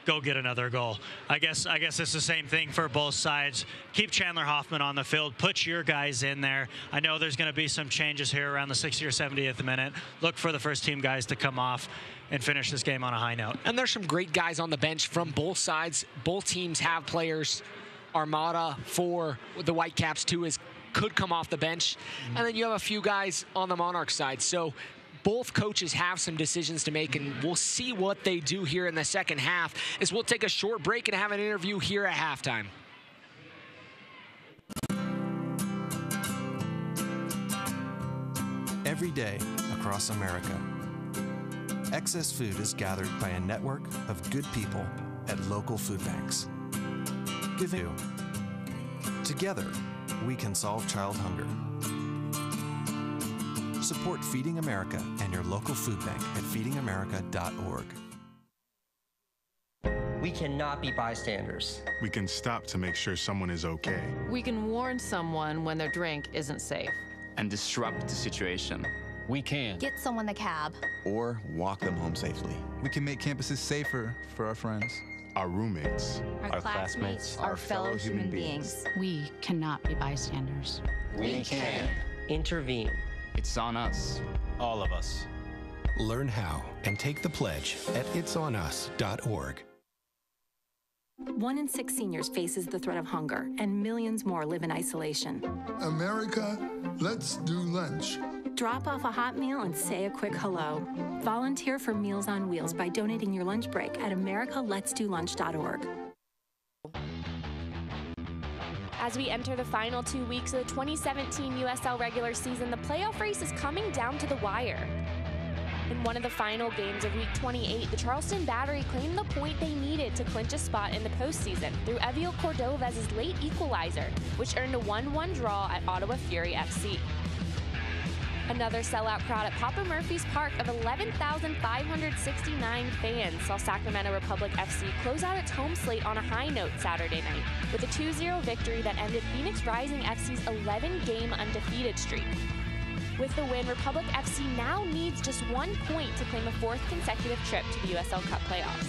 go get another goal. I guess it's the same thing for both sides. Keep Chandler Hoffman on the field. Put your guys in there. I know there's going to be some changes here around the 60th or 70th minute. Look for the first team guys to come off and finish this game on a high note. And there's some great guys on the bench from both sides. Both teams have players. Armada for the Whitecaps too could come off the bench. And then you have a few guys on the Monarchs side. So both coaches have some decisions to make, and we'll see what they do here in the second half as we'll take a short break and have an interview here at halftime. Every day across America, excess food is gathered by a network of good people at local food banks. Giving you. Together, we can solve child hunger. Support Feeding America and your local food bank at feedingamerica.org. We cannot be bystanders. We can stop to make sure someone is okay. We can warn someone when their drink isn't safe. And disrupt the situation. We can get someone a cab or walk them home safely. We can make campuses safer for our friends. our roommates, our classmates, our fellow human beings. We cannot be bystanders. We can intervene. It's on us. All of us. Learn how and take the pledge at itsonus.org. 1 in 6 seniors faces the threat of hunger, and millions more live in isolation. America, let's do lunch. Drop off a hot meal and say a quick hello. Volunteer for Meals on Wheels by donating your lunch break at americaletsdolunch.org. As we enter the final 2 weeks of the 2017 USL regular season, the playoff race is coming down to the wire. In one of the final games of Week 28, the Charleston Battery claimed the point they needed to clinch a spot in the postseason through Evio Cordovez's late equalizer, which earned a 1-1 draw at Ottawa Fury FC. Another sellout crowd at Papa Murphy's Park of 11,569 fans saw Sacramento Republic FC close out its home slate on a high note Saturday night with a 2-0 victory that ended Phoenix Rising FC's 11-game undefeated streak. With the win, Republic FC now needs just 1 point to claim a 4th consecutive trip to the USL Cup playoffs.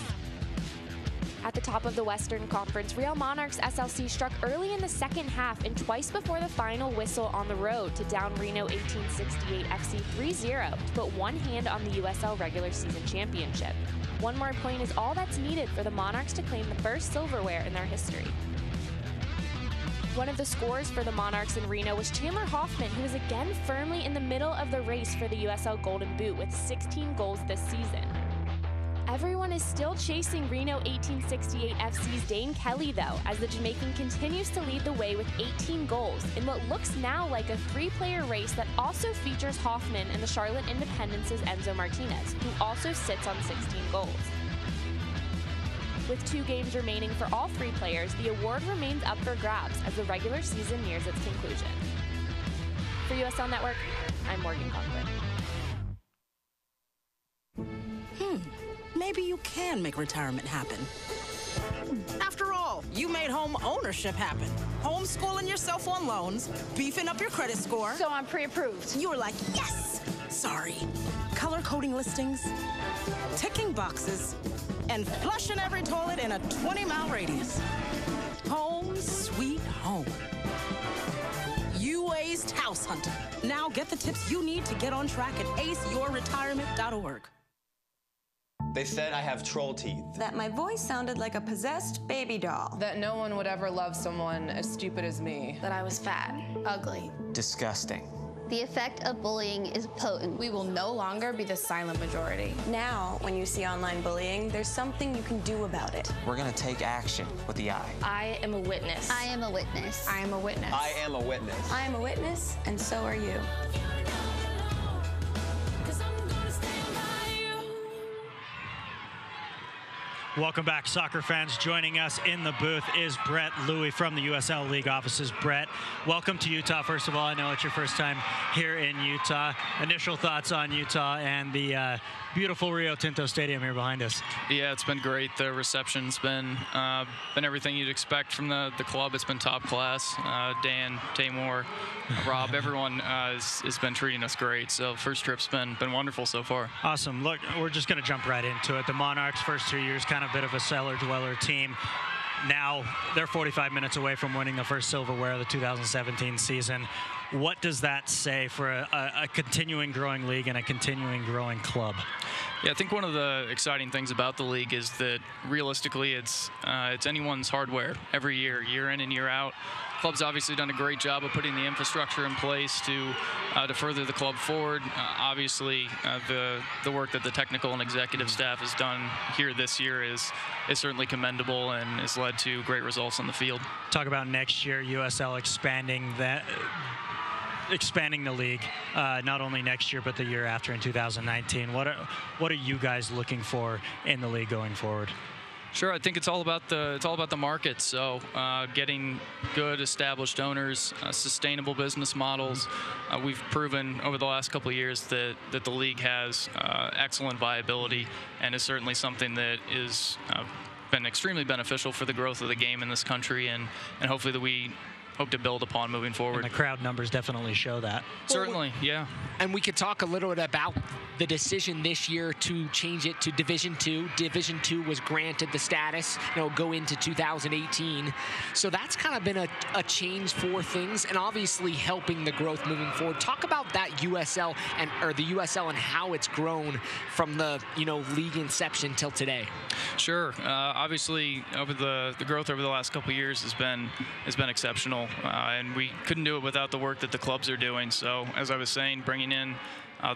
At the top of the Western Conference, Real Monarchs SLC struck early in the second half and twice before the final whistle on the road to down Reno 1868 FC 3-0 to put one hand on the USL Regular Season Championship. 1 more point is all that's needed for the Monarchs to claim the first silverware in their history. One of the scorers for the Monarchs in Reno was Chandler Hoffman, who is again firmly in the middle of the race for the USL Golden Boot with 16 goals this season. Everyone is still chasing Reno 1868 FC's Dane Kelly, though, as the Jamaican continues to lead the way with 18 goals in what looks now like a 3-player race that also features Hoffman and the Charlotte Independence's Enzo Martinez, who also sits on 16 goals. With 2 games remaining for all 3 players, the award remains up for grabs as the regular season nears its conclusion. For USL Network, I'm Morgan Conklin. Maybe you can make retirement happen. After all, you made home ownership happen. Homeschooling yourself on loans, beefing up your credit score. So I'm pre-approved. You were like, yes! Sorry. Color-coding listings, ticking boxes, and flushing every toilet in a 20-mile radius. Home sweet home. You aced house hunting. Now get the tips you need to get on track at aceyourretirement.org. They said I have troll teeth. That my voice sounded like a possessed baby doll. That no one would ever love someone as stupid as me. That I was fat, ugly. Disgusting. The effect of bullying is potent. We will no longer be the silent majority. Now, when you see online bullying, there's something you can do about it. We're gonna take action with the I. I am a witness. I am a witness. I am a witness. I am a witness. I am a witness, and so are you. Welcome back, soccer fans. Joining us in the booth is Brett Louie from the USL League offices. Brett, welcome to Utah. First of all, I know it's your first time here in Utah. Initial thoughts on Utah and the beautiful Rio Tinto Stadium here behind us. Yeah, it's been great. The reception's been everything you'd expect from the club. It's been top class. Dan, Tamor, Rob, everyone has been treating us great. So first trip's been wonderful so far. Awesome. Look, we're just going to jump right into it. The Monarchs, first 2 years, kind of a bit of a cellar-dweller team. Now they're 45 minutes away from winning the first silverware of the 2017 season. What does that say for a continuing growing league and a continuing growing club? Yeah, I think one of the exciting things about the league is that realistically it's anyone's hardware every year in and year out. Club's obviously done a great job of putting the infrastructure in place to further the club forward. Obviously, the work that the technical and executive staff has done here this year is certainly commendable and has led to great results on the field. Talk about next year, USL expanding the league, not only next year but the year after in 2019. What are you guys looking for in the league going forward? Sure, I think it's all about the market. So getting good established owners, sustainable business models. We've proven over the last couple of years that the league has excellent viability and is certainly something that is been extremely beneficial for the growth of the game in this country, and hopefully that we to build upon moving forward. And the crowd numbers definitely show that. Certainly, yeah. And we could talk a little bit about the decision this year to change it to Division II. Division II was granted the status, go into 2018. So that's kind of been a change for things, and obviously helping the growth moving forward. Talk about that USL or the USL and how it's grown from the league inception till today. Sure. Obviously, over the growth over the last couple of years has been exceptional, and we couldn't do it without the work that the clubs are doing. So, as I was saying, bringing in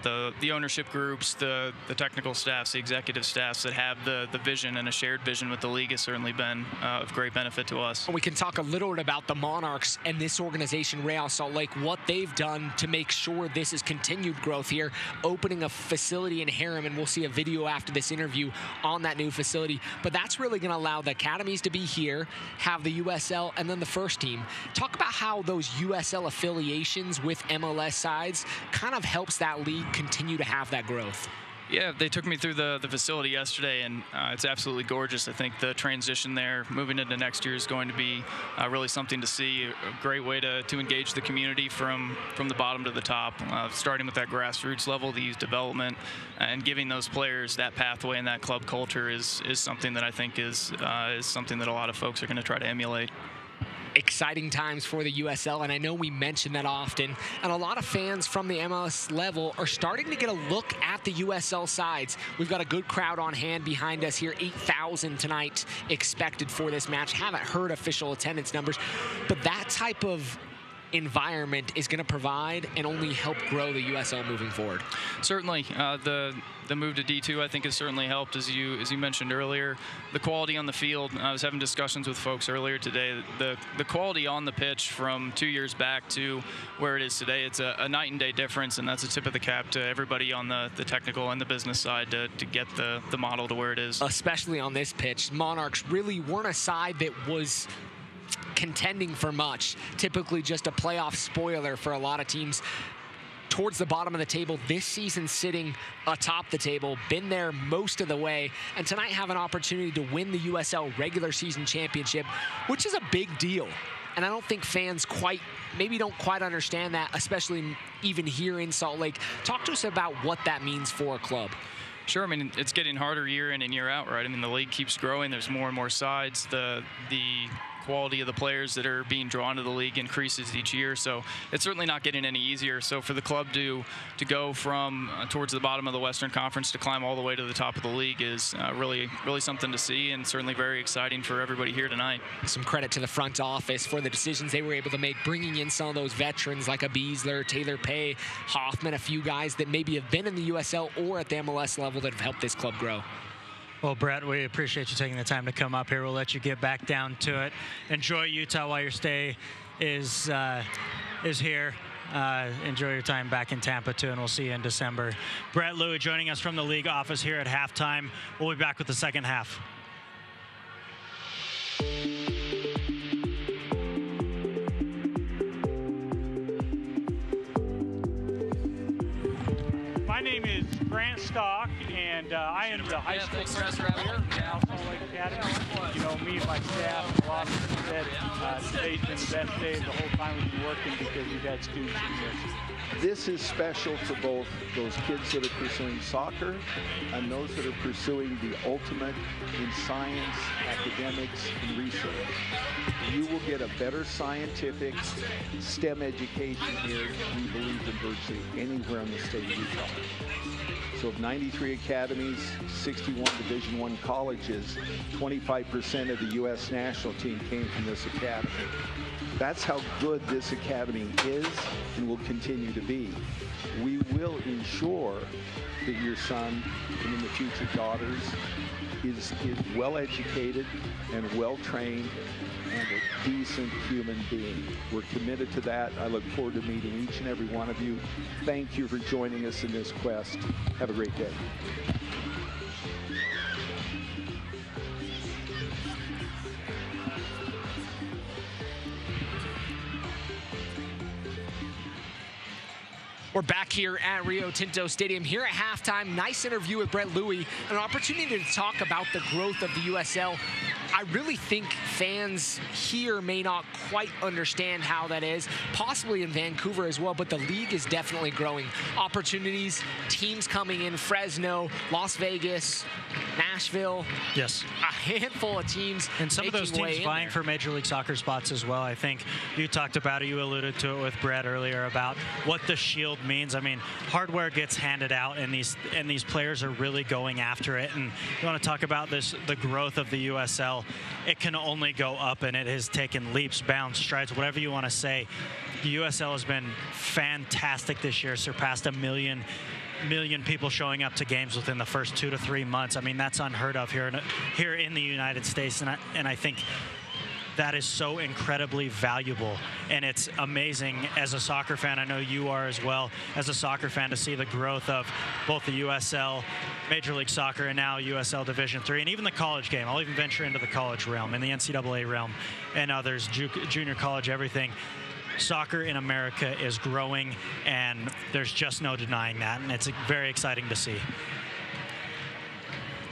the ownership groups, the technical staffs, the executive staffs that have the vision and a shared vision with the league has certainly been of great benefit to us. We can talk a little bit about the Monarchs and this organization, Real Salt Lake, what they've done to make sure this is continued growth here, opening a facility in Harem, and we'll see a video after this interview on that new facility. But that's really going to allow the academies to be here, have the USL, and then the first team. Talk about how those USL affiliations with MLS sides kind of helps that league continue to have that growth. Yeah, they took me through the facility yesterday, and it's absolutely gorgeous. I think the transition there, moving into next year, is going to be really something to see. A great way to engage the community from the bottom to the top, starting with that grassroots level, the youth development, and giving those players that pathway and that club culture is something that I think is something that a lot of folks are going to try to emulate. Exciting times for the USL, and I know we mention that often, and a lot of fans from the MLS level are starting to get a look at the USL sides. We've got a good crowd on hand behind us here, 8,000 tonight expected for this match. Haven't heard official attendance numbers, but that type of environment is going to provide and only help grow the USL moving forward. Certainly, the move to D2 I think has certainly helped, as you mentioned earlier. The quality on the field, I was having discussions with folks earlier today, the quality on the pitch from 2 years back to where it is today, it's a night and day difference, and that's a tip of the cap to everybody on the technical and the business side to get the model to where it is. Especially on this pitch, Monarchs really weren't a side that was contending for much, typically just a playoff spoiler for a lot of teams towards the bottom of the table. This season sitting atop the table, been there most of the way, and tonight have an opportunity to win the USL Regular Season Championship, which is a big deal. And I don't think fans maybe don't quite understand that, especially even here in Salt Lake. Talk to us about what that means for a club. Sure. I mean, it's getting harder year in and year out, right? I mean, the league keeps growing. There's more and more sides. The quality of the players that are being drawn to the league increases each year, so it's certainly not getting any easier. So for the club to go from towards the bottom of the Western Conference to climb all the way to the top of the league is really something to see, and certainly very exciting for everybody here tonight. Some credit to the front office for the decisions they were able to make, bringing in some of those veterans like a Beasler, Taylor Pay, Hoffman, a few guys that maybe have been in the USL or at the MLS level that have helped this club grow. Well, Brett, we appreciate you taking the time to come up here. We'll let you get back down to it. Enjoy Utah while your stay is here. Enjoy your time back in Tampa, too, and we'll see you in December. Brett Louie joining us from the league office here at halftime. We'll be back with the second half. My name is Grant Stock, and I am the high school professor here at Salt Lake Academy. You know, me and my staff, a lot of them said today's been the best day of the whole time we've been working because we've had students in here. This is special for both those kids that are pursuing soccer and those that are pursuing the ultimate in science, academics, and research. You will get a better scientific STEM education here, we believe, than virtually anywhere in the state of Utah. So of 93 academies, 61 Division I colleges, 25% of the U.S. national team came from this academy. That's how good this academy is and will continue to be. We will ensure that your son and in the future daughters is well educated and well trained and a decent human being. We're committed to that. I look forward to meeting each and every one of you. Thank you for joining us in this quest. Have a great day. We're back here at Rio Tinto Stadium here at halftime. Nice interview with Brett Louie, an opportunity to talk about the growth of the USL. I really think fans here may not quite understand how that is, possibly in Vancouver as well, but the league is definitely growing. Opportunities, teams coming in, Fresno, Las Vegas, Nashville. Yes. A handful of teams. And some of those teams vying for Major League Soccer spots as well. I think you talked about it, you alluded to it with Brett earlier about what the Shield means. I mean, hardware gets handed out, and these players are really going after it. And you want to talk about the growth of the USL. It can only go up, and it has taken leaps, bounds, strides, whatever you want to say. The USL has been fantastic this year, surpassed 1 million people showing up to games within the first 2 to 3 months. I mean, that's unheard of here in the United States, and I think that is so incredibly valuable, and it's amazing as a soccer fan. I know you are as well, as a soccer fan, to see the growth of both the USL, Major League Soccer, and now USL Division III, and even the college game. I'll even venture into the college realm, in the NCAA realm, and others, junior college, everything. Soccer in America is growing, and there's just no denying that, and it's very exciting to see.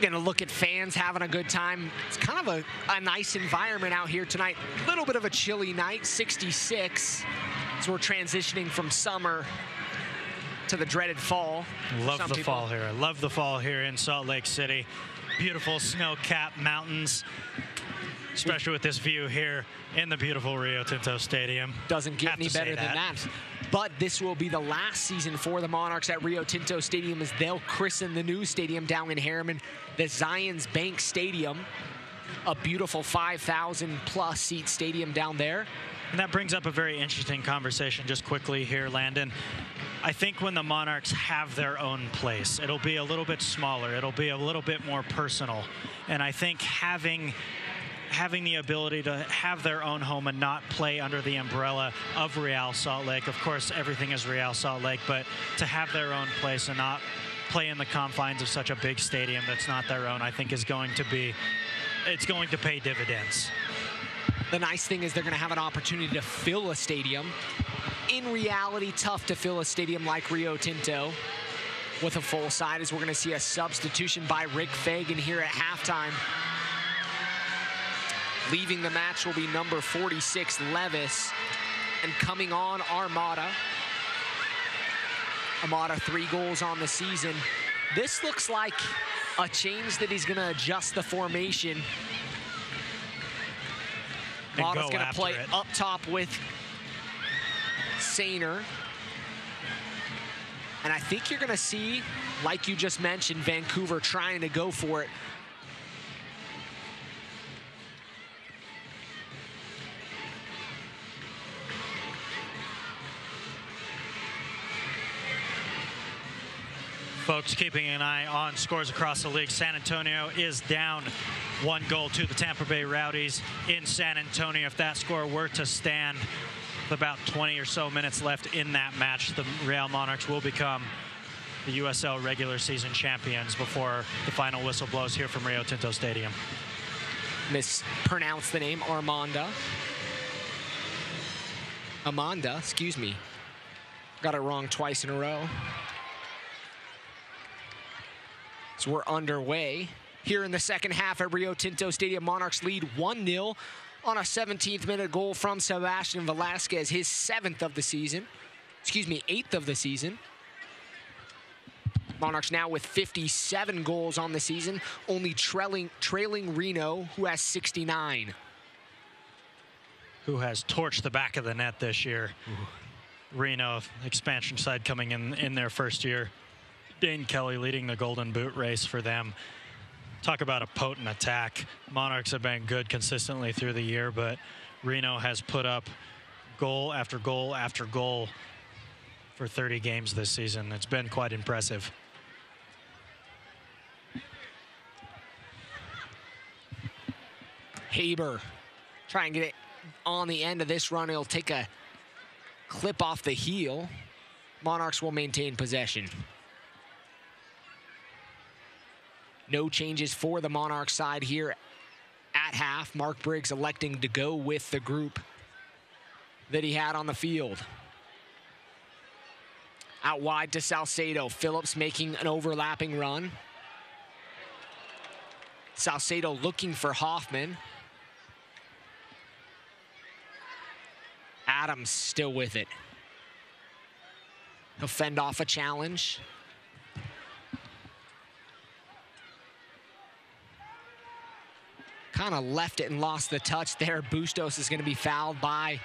Going to look at fans having a good time. It's kind of a nice environment out here tonight. A little bit of a chilly night, 66, as we're transitioning from summer to the dreaded fall. Love the fall here. I love the fall here in Salt Lake City. Beautiful snow-capped mountains, especially with this view here in the beautiful Rio Tinto Stadium. Doesn't get any better than that. But this will be the last season for the Monarchs at Rio Tinto Stadium, as they'll christen the new stadium down in Harriman, the Zions Bank Stadium, a beautiful 5,000+ seat stadium down there. And that brings up a very interesting conversation just quickly here, Landon. I think when the Monarchs have their own place, it'll be a little bit smaller. It'll be a little bit more personal. And I think having the ability to have their own home and not play under the umbrella of Real Salt Lake. Of course, everything is Real Salt Lake, but to have their own place and not play in the confines of such a big stadium that's not their own, I think it's going to pay dividends. The nice thing is they're going to have an opportunity to fill a stadium. In reality, tough to fill a stadium like Rio Tinto with a full side, as we're going to see a substitution by Rick Fagan here at halftime. Leaving the match will be number 46, Levis. And coming on, Armada. Armada, 3 goals on the season. This looks like a change that he's going to adjust the formation. Armada's going to play up top with Sainer. And I think you're going to see, like you just mentioned, Vancouver trying to go for it. Folks, keeping an eye on scores across the league. San Antonio is down 1 goal to the Tampa Bay Rowdies in San Antonio. If that score were to stand with about 20 or so minutes left in that match, the Real Monarchs will become the USL Regular Season Champions before the final whistle blows here from Rio Tinto Stadium. Mispronounced the name, Armanda. Amanda, excuse me. Got it wrong twice in a row. So we're underway here in the second half at Rio Tinto Stadium. Monarchs lead 1-0 on a 17th minute goal from Sebastian Velasquez, his 7th of the season. Excuse me, 8th of the season. Monarchs now with 57 goals on the season, only trailing Reno, who has 69. Who has torched the back of the net this year. Ooh. Reno, expansion side, coming in their first year. Dane Kelly leading the Golden Boot race for them. Talk about a potent attack. Monarchs have been good consistently through the year, but Reno has put up goal after goal after goal for 30 games this season. It's been quite impressive. Haber try and get it on the end of this run. He'll take a clip off the heel. Monarchs will maintain possession. No changes for the Monarchs side here at half. Mark Briggs electing to go with the group that he had on the field. Out wide to Salcedo. Phillips making an overlapping run. Salcedo looking for Hoffman. Adams still with it. He'll fend off a challenge. Kind of left it and lost the touch there. Bustos is going to be fouled by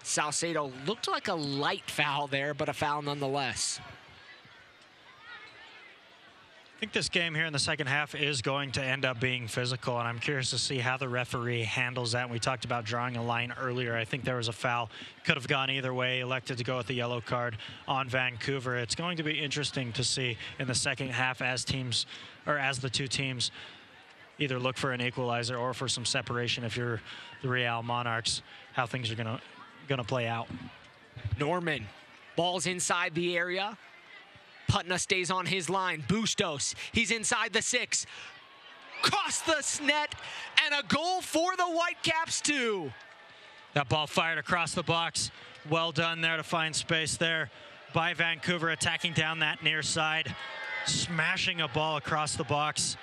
Salcedo. Looked like a light foul there, but a foul nonetheless. I think this game here in the second half is going to end up being physical, and I'm curious to see how the referee handles that. We talked about drawing a line earlier. I think there was a foul. Could have gone either way. Elected to go with the yellow card on Vancouver. It's going to be interesting to see in the second half as the two teams either look for an equalizer or for some separation if you're the Real Monarchs, how things are gonna play out. Norman, ball's inside the area. Putna stays on his line. Bustos, he's inside the 6. Cross the net, and a goal for the Whitecaps too. That ball fired across the box. Well done there to find space there by Vancouver, attacking down that near side, smashing a ball across the box.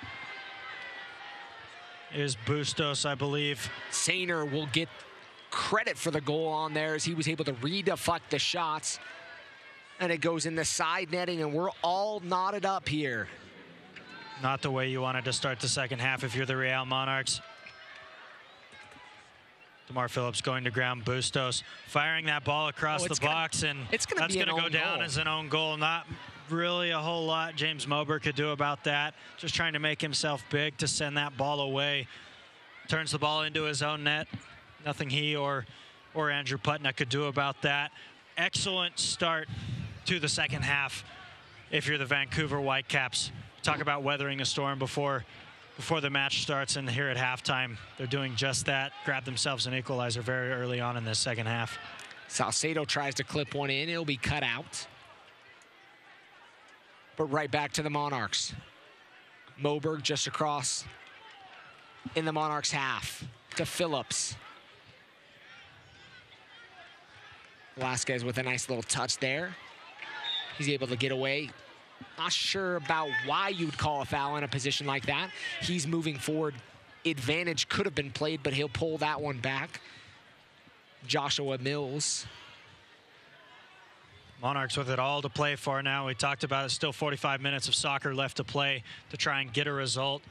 Is Bustos, I believe. Sainer will get credit for the goal on there as he was able to redeflect the shots. And it goes in the side netting, and we're all knotted up here. Not the way you wanted to start the second half if you're the Real Monarchs. DeMar Phillips going to ground. Bustos firing that ball across the box, and that's going to go down as an own goal. Not really a whole lot James Moberg could do about that. Just trying to make himself big to send that ball away. Turns the ball into his own net. Nothing he or Andrew Putna could do about that. Excellent start to the second half if you're the Vancouver Whitecaps. Talk about weathering a storm before the match starts, and here at halftime, they're doing just that. Grab themselves an equalizer very early on in this second half. Salcedo tries to clip one in. It'll be cut out. But right back to the Monarchs. Moberg just across in the Monarchs half to Phillips. Velasquez with a nice little touch there. He's able to get away. Not sure about why you would call a foul in a position like that. He's moving forward. Advantage could have been played, but he'll pull that one back. Joshua Mills. Monarchs with it all to play for now. We talked about it. Still 45 minutes of soccer left to play to try and get a result.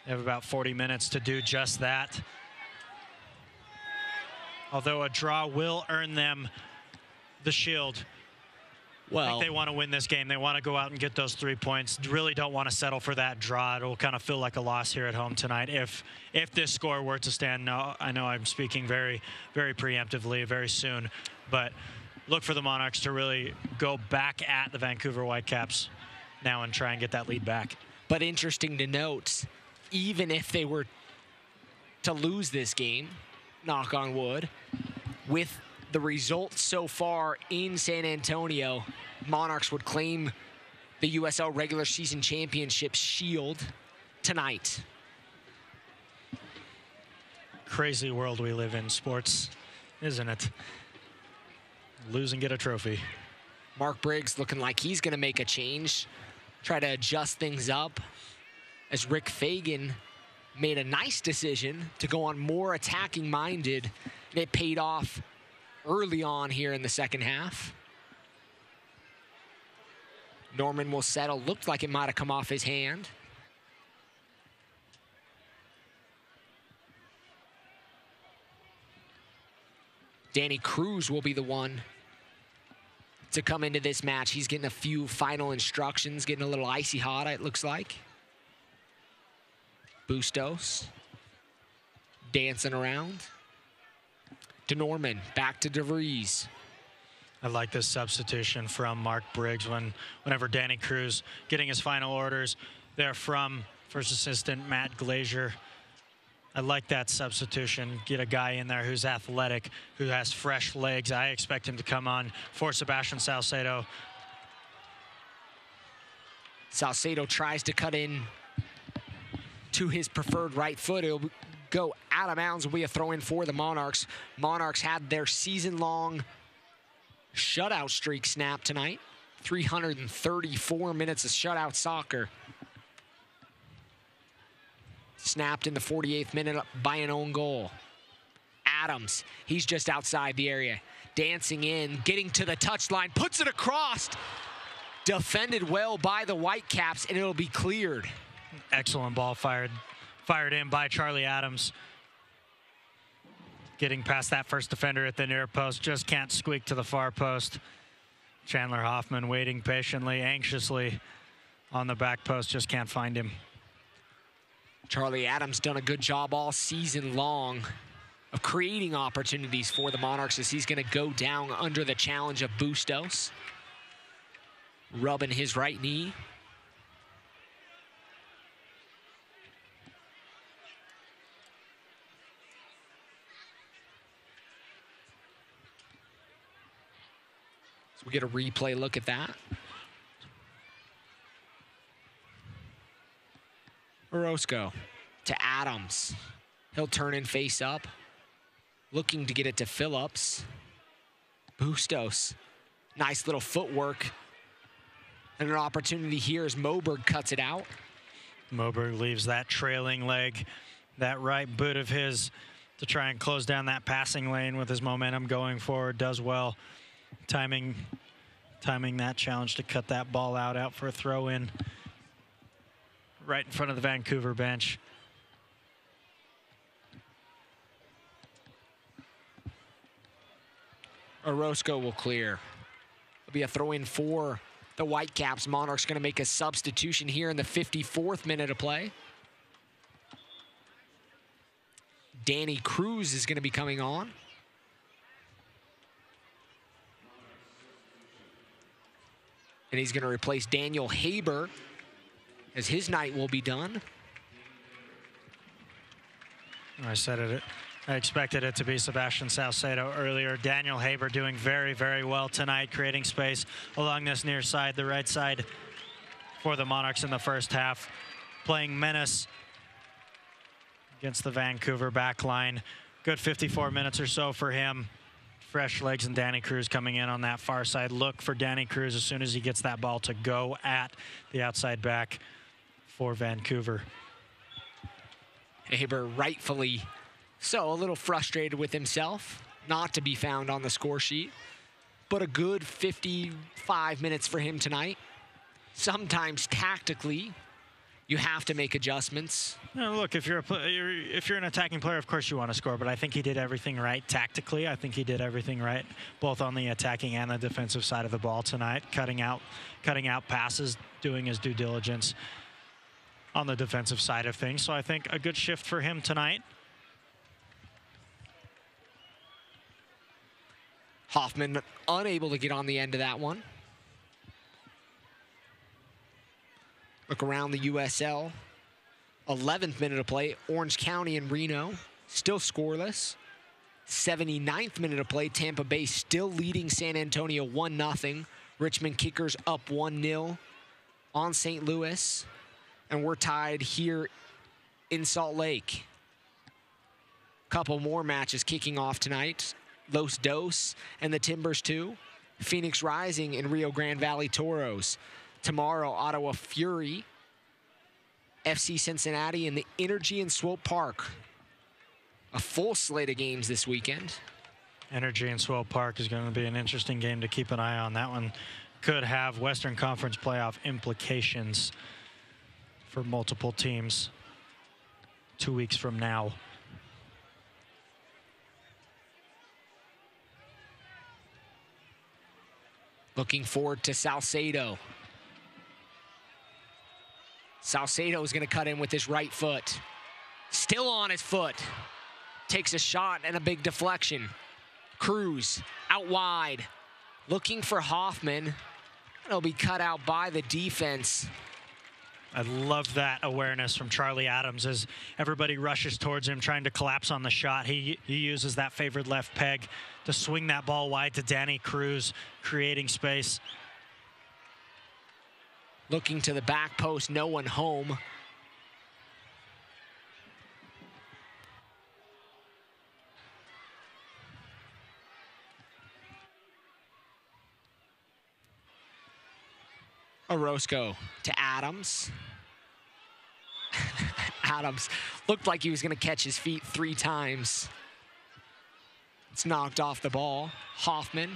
They have about 40 minutes to do just that. Although a draw will earn them the shield. Well, I think they want to win this game. They want to go out and get those 3 points. Really don't want to settle for that draw. It'll kind of feel like a loss here at home tonight if this score were to stand. No, I know I'm speaking very, very preemptively, very soon, but look for the Monarchs to really go back at the Vancouver Whitecaps now and try and get that lead back. But interesting to note, even if they were to lose this game, knock on wood, with the results so far in San Antonio, Monarchs would claim the USL Regular Season Championship shield tonight. Crazy world we live in, sports, isn't it? Lose and get a trophy. Mark Briggs looking like he's going to make a change, try to adjust things up, as Rick Fagan made a nice decision to go on more attacking minded, and it paid off early on here in the second half. Norman will settle. Looked like it might have come off his hand. Danny Cruz will be the one to come into this match. He's getting a few final instructions, getting a little icy hot, it looks like. Bustos dancing around. To Norman, back to DeVries. I like this substitution from Mark Briggs whenever Danny Cruz getting his final orders there from first assistant Matt Glazier. I like that substitution. Get a guy in there who's athletic, who has fresh legs. I expect him to come on for Sebastian Salcedo. Salcedo tries to cut in to his preferred right foot. It'll go out of bounds. Will be a throw-in for the Monarchs. Monarchs had their season-long shutout streak snapped tonight. 334 minutes of shutout soccer. Snapped in the 48th minute by an own goal. Adams. He's just outside the area. Dancing in, getting to the touchline, puts it across. Defended well by the Whitecaps, and it'll be cleared. Excellent ball fired in by Charlie Adams. Getting past that first defender at the near post, just can't squeak to the far post. Chandler Hoffman waiting patiently, anxiously on the back post, just can't find him. Charlie Adams done a good job all season long of creating opportunities for the Monarchs as he's going to go down under the challenge of Bustos. Rubbing his right knee. So we get a replay look at that. Orozco to Adams. He'll turn and face up. Looking to get it to Phillips. Bustos. Nice little footwork. And an opportunity here as Moberg cuts it out. Moberg leaves that trailing leg, that right boot of his to try and close down that passing lane with his momentum going forward. Does well. Timing that challenge to cut that ball out for a throw in. Right in front of the Vancouver bench. Orozco will clear. It'll be a throw in for the Whitecaps. Monarchs going to make a substitution here in the 54th minute of play. Danny Cruz is going to be coming on. And he's going to replace Daniel Haber as his night will be done. I said it. I expected it to be Sebastian Salcedo earlier. Daniel Haber doing very, very well tonight, creating space along this near side, the right side for the Monarchs in the first half. Playing menace against the Vancouver back line. Good 54 minutes or so for him. Fresh legs and Danny Cruz coming in on that far side. Look for Danny Cruz as soon as he gets that ball to go at the outside back for Vancouver. Haber rightfully so, a little frustrated with himself, not to be found on the score sheet, but a good 55 minutes for him tonight. Sometimes tactically, you have to make adjustments. No, look, if you're an attacking player, of course you want to score, but I think he did everything right tactically. I think he did everything right, both on the attacking and the defensive side of the ball tonight, cutting out passes, doing his due diligence on the defensive side of things. So I think a good shift for him tonight. Hoffman unable to get on the end of that one. Look around the USL. 11th minute of play. Orange County and Reno still scoreless. 79th minute of play. Tampa Bay still leading San Antonio 1-0. Richmond Kickers up 1-0 on St. Louis. And we're tied here in Salt Lake. Couple more matches kicking off tonight. Los Dos and the Timbers 2. Phoenix Rising and Rio Grande Valley Toros. Tomorrow, Ottawa Fury, FC Cincinnati, and the Energy in Swope Park. A full slate of games this weekend. Energy in Swope Park is going to be an interesting game to keep an eye on. That one could have Western Conference playoff implications for multiple teams 2 weeks from now. Looking forward to Salcedo. Salcedo is going to cut in with his right foot. Still on his foot. Takes a shot and a big deflection. Cruz out wide. Looking for Hoffman. It'll be cut out by the defense. I love that awareness from Charlie Adams as everybody rushes towards him, trying to collapse on the shot. He uses that favored left peg to swing that ball wide to Danny Cruz, creating space. Looking to the back post, no one home. Orozco to Adams. Adams looked like he was going to catch his feet 3 times. It's knocked off the ball. Hoffman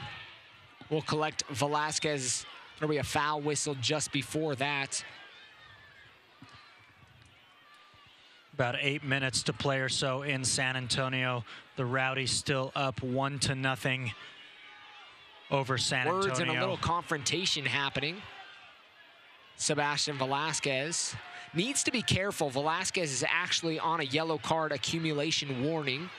will collect Velasquez. There'll be a foul whistle just before that. About 8 minutes to play or so in San Antonio. The Rowdies still up 1-0 over San Antonio. Words and a little confrontation happening. Sebastian Velasquez needs to be careful. Velasquez is actually on a yellow card accumulation warning,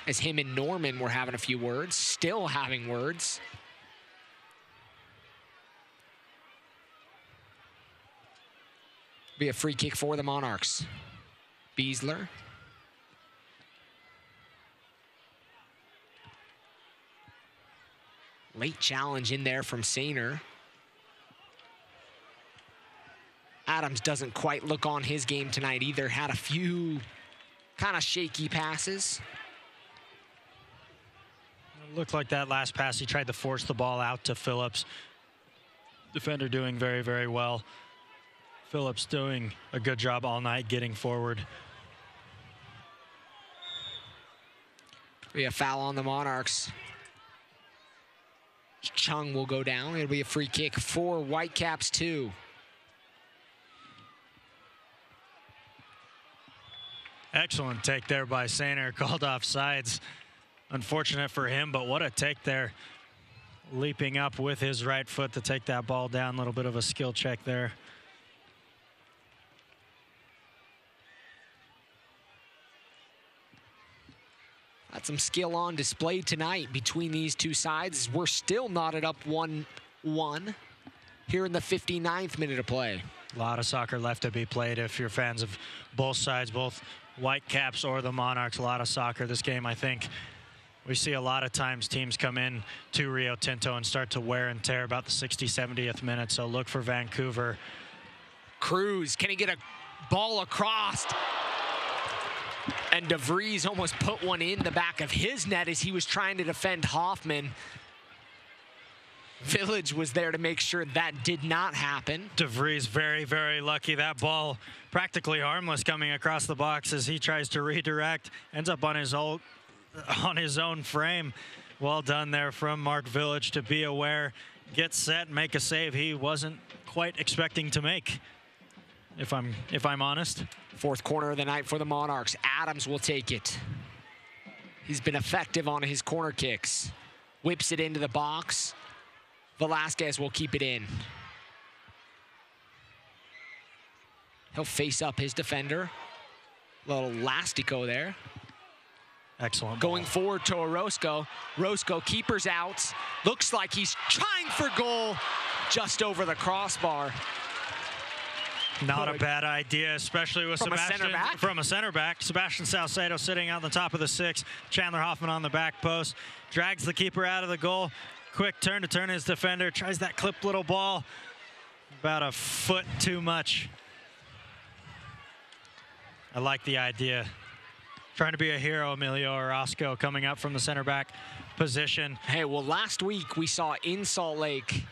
as him and Norman were having a few words, still having words. Be a free kick for the Monarchs. Beasler. Late challenge in there from Sainer. Adams doesn't quite look on his game tonight either. Had a few kind of shaky passes. It looked like that last pass, he tried to force the ball out to Phillips. Defender doing very, very well. Phillips doing a good job all night getting forward. Be a foul on the Monarchs. Chung will go down. It'll be a free kick for Whitecaps 2. Excellent take there by Sainer, called off sides. Unfortunate for him, but what a take there. Leaping up with his right foot to take that ball down. A little bit of a skill check there. Got some skill on display tonight between these two sides. We're still knotted up 1-1 here in the 59th minute of play. A lot of soccer left to be played if you're fans of both sides, both Whitecaps or the Monarchs. A lot of soccer. This game, I think, we see a lot of times teams come in to Rio Tinto and start to wear and tear about the 60th, 70th minute. So look for Vancouver. Cruz, can he get a ball across? And DeVries almost put one in the back of his net as he was trying to defend Hoffman. Village was there to make sure that did not happen. DeVries very, very lucky. That ball practically harmless coming across the box as he tries to redirect. Ends up on his own frame. Well done there from Mark Village to be aware, get set, make a save he wasn't quite expecting to make, if I'm honest. Fourth corner of the night for the Monarchs. Adams will take it. He's been effective on his corner kicks. Whips it into the box. Velasquez will keep it in. He'll face up his defender. Little Lastico there. Excellent. Going forward to Orozco. Orozco, keeper's out. Looks like he's trying for goal just over the crossbar. Not a bad idea, especially with Sebastian from a center back. Sebastian Salcedo sitting on the top of the 6. Chandler Hoffman on the back post. Drags the keeper out of the goal. Quick turn to turn his defender. Tries that clipped little ball. About a foot too much. I like the idea. Trying to be a hero, Emilio Orozco, coming up from the center back position. Hey, well, last week we saw in Salt Lake,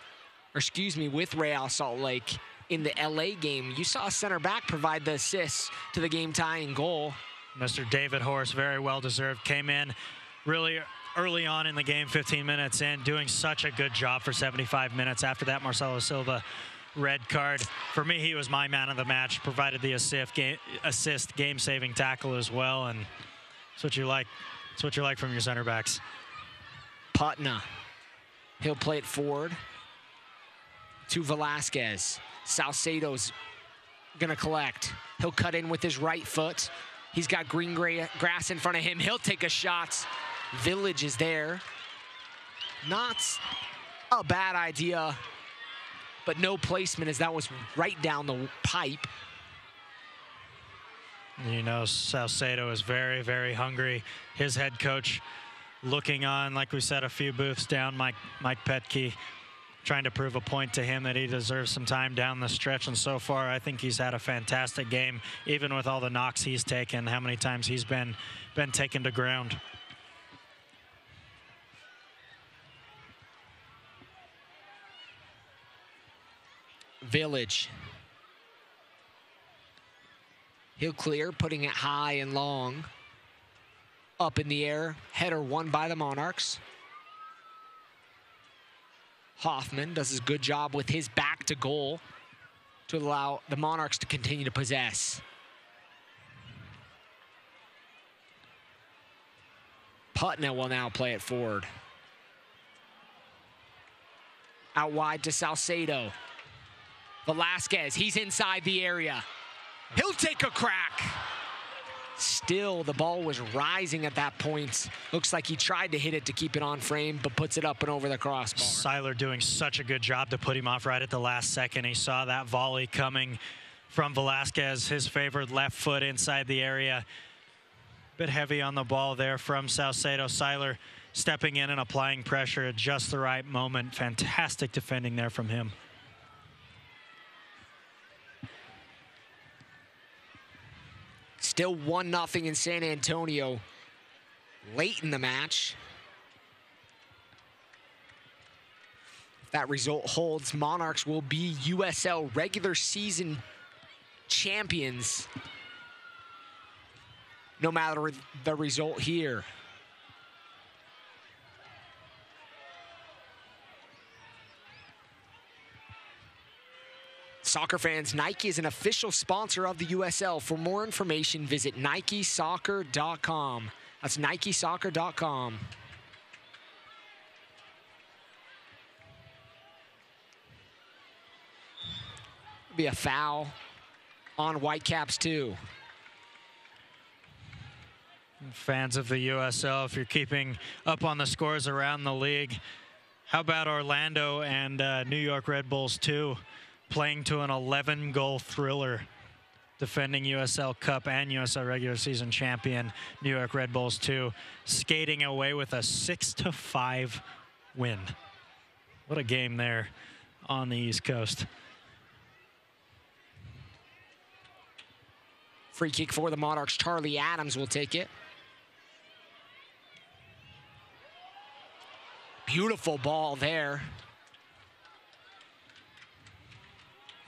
or excuse me, with Real Salt Lake, in the LA game, you saw a center back provide the assist to the game-tying goal. Mr. David Horst, very well-deserved, came in really early on in the game, 15 minutes in, doing such a good job for 75 minutes. After that, Marcelo Silva, red card. For me, he was my man of the match, provided the assist, game-saving tackle as well, and that's what you like. That's what you like from your center backs. Putna, he'll play it forward to Velasquez. Salcedo's gonna collect. He'll cut in with his right foot. He's got green grass in front of him. He'll take a shot. Village is there. Not a bad idea, but no placement as that was right down the pipe. You know, Salcedo is very, very hungry. His head coach looking on, like we said, a few booths down, Mike Petke, trying to prove a point to him that he deserves some time down the stretch. And so far, I think he's had a fantastic game, even with all the knocks he's taken, how many times he's been taken to ground. Village. He'll clear, putting it high and long. up in the air. Header won by the Monarchs. Hoffman does a good job with his back to goal to allow the Monarchs to continue to possess. Putnell will now play it forward. Out wide to Salcedo. Velasquez, he's inside the area. He'll take a crack. Still, the ball was rising at that point. Looks like he tried to hit it to keep it on frame, but puts it up and over the crossbar. Seiler doing such a good job to put him off right at the last second. He saw that volley coming from Velasquez, his favored left foot inside the area. Bit heavy on the ball there from Salcedo. Seiler stepping in and applying pressure at just the right moment. Fantastic defending there from him. Still 1-0 in San Antonio late in the match. If that result holds, Monarchs will be USL Regular Season Champions, no matter the result here. Soccer fans, Nike is an official sponsor of the USL. For more information, visit NikeSoccer.com. That's NikeSoccer.com. Be a foul on Whitecaps too. Fans of the USL, if you're keeping up on the scores around the league, how about Orlando and New York Red Bulls too? Playing to an 11-goal thriller, defending USL Cup and USL Regular Season Champion, New York Red Bulls 2, skating away with a 6-5 win. What a game there on the East Coast. Free kick for the Monarchs. Charlie Adams will take it. Beautiful ball there.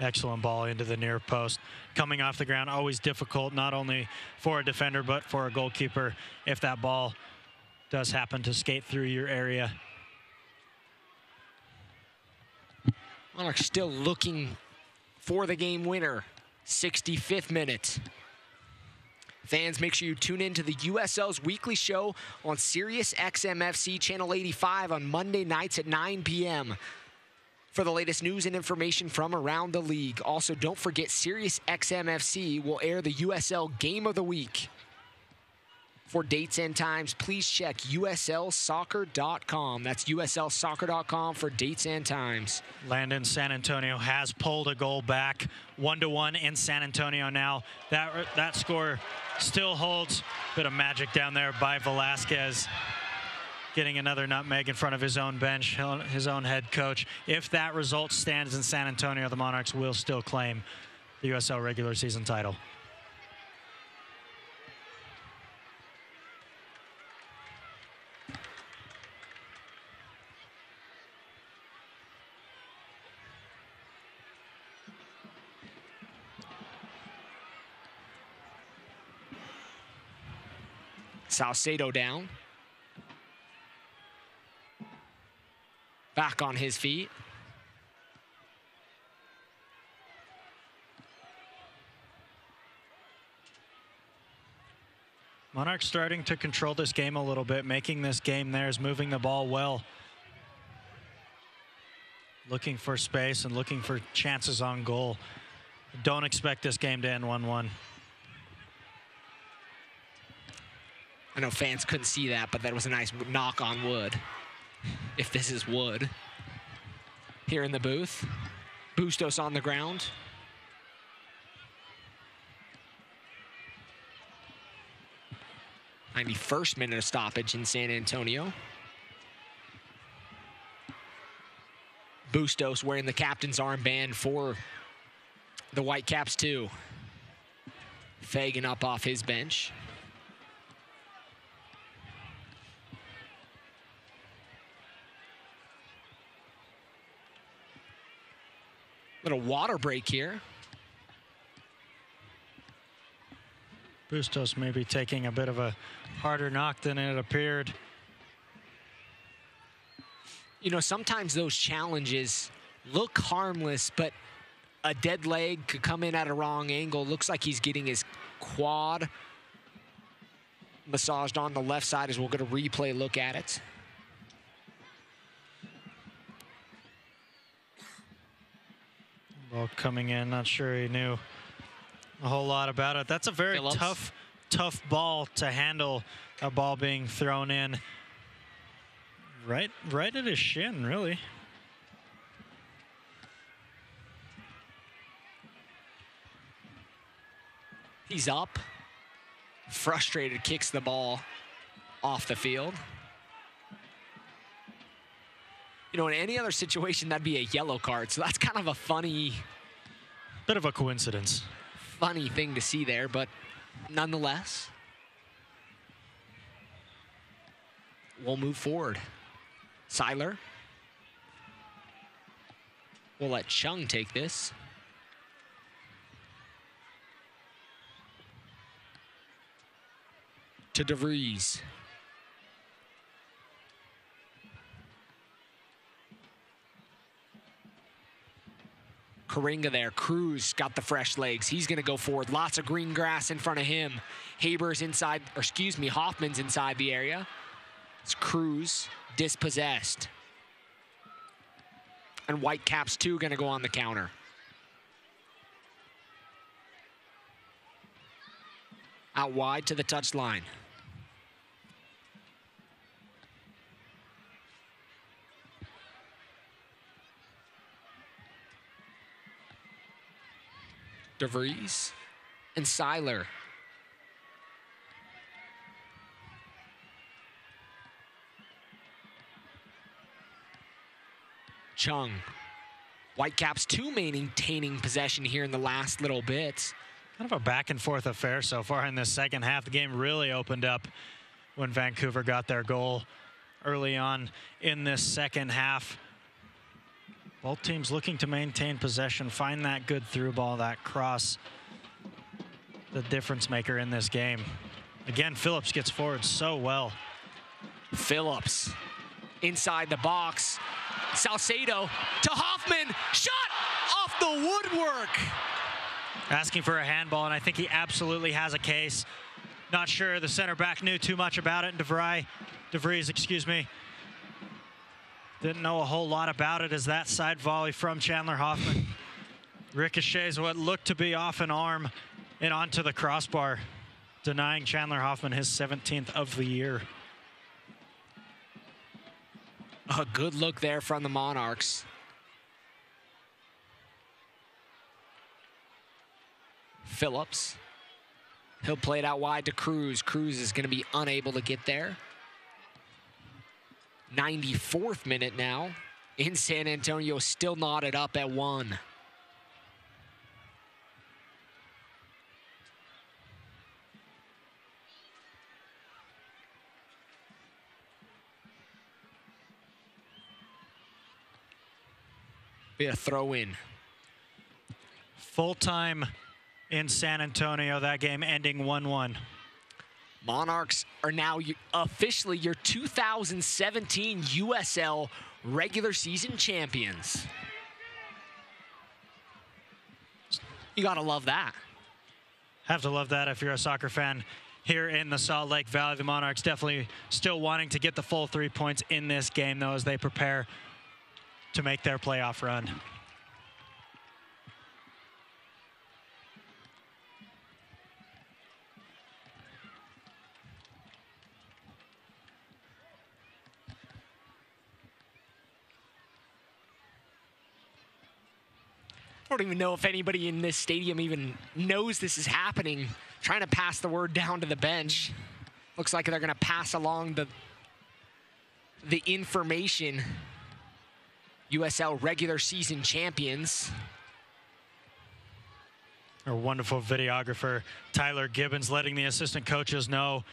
Excellent ball into the near post. Coming off the ground, always difficult, not only for a defender, but for a goalkeeper if that ball does happen to skate through your area. Monarchs still looking for the game winner. 65th minute. Fans, make sure you tune in to the USL's weekly show on Sirius XM FC Channel 85 on Monday nights at 9 p.m. for the latest news and information from around the league. Also, don't forget Sirius XM FC will air the USL Game of the Week. For dates and times, please check USLsoccer.com. That's USLsoccer.com for dates and times. Landon San Antonio has pulled a goal back. 1-1 in San Antonio now. That score still holds. Bit of magic down there by Velasquez. Getting another nutmeg in front of his own bench, his own head coach. If that result stands in San Antonio, the Monarchs will still claim the USL regular season title. Salcedo down. Back on his feet. Monarchs starting to control this game a little bit, making this game theirs, moving the ball well. Looking for space and looking for chances on goal. Don't expect this game to end 1-1. I know fans couldn't see that, but that was a nice knock on wood. If this is wood. Here in the booth. Bustos on the ground. '91st minute of stoppage in San Antonio. Bustos wearing the captain's armband for the Whitecaps too. Fagan up off his bench. Little water break here. Bustos maybe taking a bit of a harder knock than it appeared. You know, sometimes those challenges look harmless, but a dead leg could come in at a wrong angle. Looks like he's getting his quad massaged on the left side as we'll get a replay look at it. Ball coming in, not sure he knew a whole lot about it. That's a very tough ball to handle, a ball being thrown in right at his shin, really. He's up, frustrated, kicks the ball off the field. You know, in any other situation, that'd be a yellow card, so that's kind of a funny... Bit of a coincidence. Funny thing to see there, but nonetheless, we'll move forward. Seiler. We'll let Chung take this. To DeVries. Karinga there. Cruz got the fresh legs. He's going to go forward. Lots of green grass in front of him. Haber's inside, or excuse me, Hoffman's inside the area. It's Cruz dispossessed. And Whitecaps 2 going to go on the counter. Out wide to the touchline. DeVries and Seiler. Chung. Whitecaps 2 maintaining possession here in the last little bit. Kind of a back and forth affair so far in this second half. The game really opened up when Vancouver got their goal early on in this second half. Both teams looking to maintain possession, find that good through ball, that cross, the difference maker in this game. Again, Phillips gets forward so well. Phillips inside the box. Salcedo to Hoffman. Shot off the woodwork. Asking for a handball, and I think he absolutely has a case. Not sure the center back knew too much about it. DeVries, excuse me, didn't know a whole lot about it as that side volley from Chandler Hoffman ricochets what looked to be off an arm and onto the crossbar, denying Chandler Hoffman his 17th of the year. A good look there from the Monarchs. Phillips. He'll play it out wide to Cruz. Cruz is going to be unable to get there. 94th minute now in San Antonio, still knotted up at 1. Be a throw in. Full time in San Antonio, that game ending 1-1. Monarchs are now officially your 2017 USL Regular Season Champions. You gotta love that. Have to love that if you're a soccer fan here in the Salt Lake Valley. The Monarchs definitely still wanting to get the full 3 points in this game, though, as they prepare to make their playoff run. I don't even know if anybody in this stadium even knows this is happening. Trying to pass the word down to the bench. Looks like they're going to pass along the information. USL Regular Season Champions. Our wonderful videographer, Tyler Gibbons, letting the assistant coaches know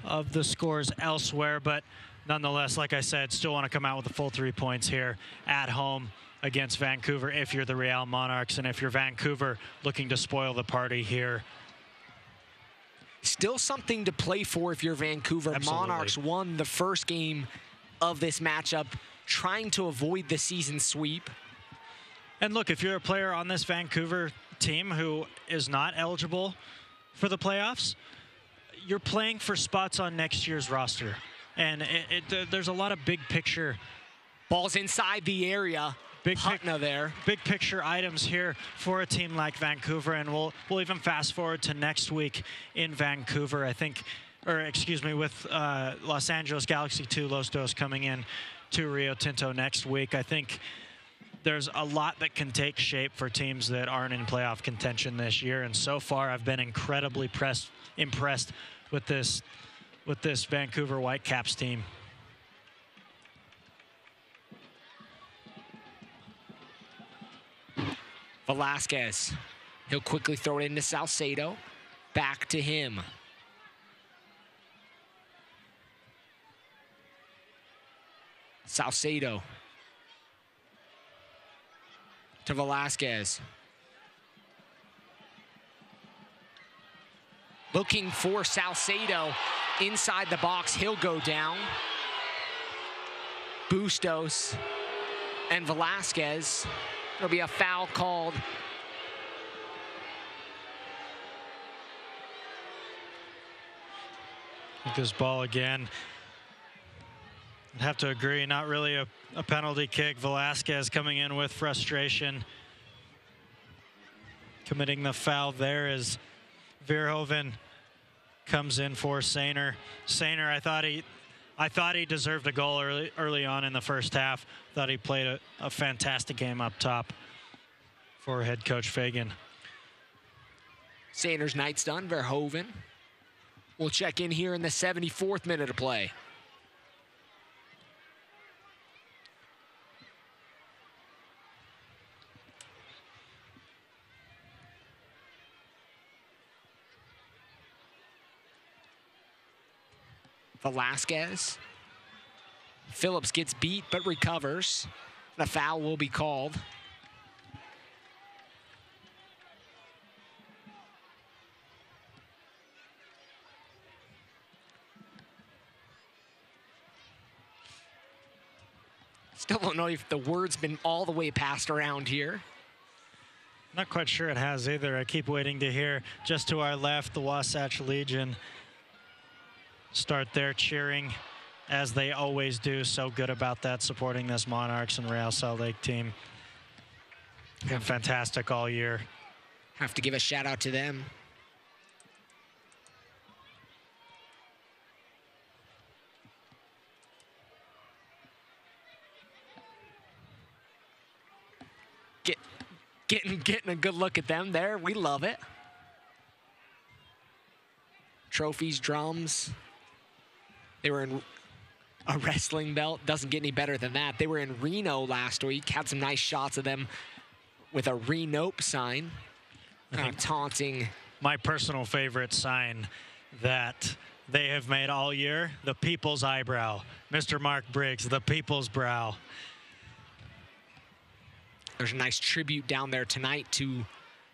of the scores elsewhere, but nonetheless, like I said, still want to come out with the full 3 points here at home against Vancouver if you're the Real Monarchs, and if you're Vancouver, looking to spoil the party here. Still something to play for if you're Vancouver. Absolutely. Monarchs won the first game of this matchup, trying to avoid the season sweep. And look, if you're a player on this Vancouver team who is not eligible for the playoffs, you're playing for spots on next year's roster. And there's a lot of big picture. Ball's inside the area. Putna there. Big picture items here for a team like Vancouver, and we'll even fast forward to next week in Vancouver, I think, or excuse me, with Los Angeles Galaxy 2 Los Dos coming in to Rio Tinto next week. I think there's a lot that can take shape for teams that aren't in playoff contention this year, and so far I've been incredibly impressed with this Vancouver Whitecaps team. Velasquez, he'll quickly throw it into Salcedo. Back to him. Salcedo to Velasquez. Looking for Salcedo inside the box. He'll go down. Bustos and Velasquez. There'll be a foul called. With this ball again. I'd have to agree, not really a penalty kick. Velasquez coming in with frustration. Committing the foul there as Verhoeven comes in for Sainer. Sainer, I thought he deserved a goal early on in the first half. Thought he played a fantastic game up top for head coach Fagan. Sainer's night's done. Verhoeven will check in here in the 74th minute of play. Velasquez. Phillips gets beat but recovers. The foul will be called. Still don't know if the word's been all the way passed around here. Not quite sure it has either. I keep waiting to hear just to our left, the Wasatch Legion start their cheering, as they always do. So good about that, supporting this Monarchs and Real Salt Lake team. Been fantastic all year. Have to give a shout out to them. Getting a good look at them there. We love it. Trophies, drums. They were in a wrestling belt. Doesn't get any better than that. They were in Reno last week. Had some nice shots of them with a Renope sign. Kind of taunting. My personal favorite sign that they have made all year, the people's eyebrow. Mr. Mark Briggs, the people's brow. There's a nice tribute down there tonight to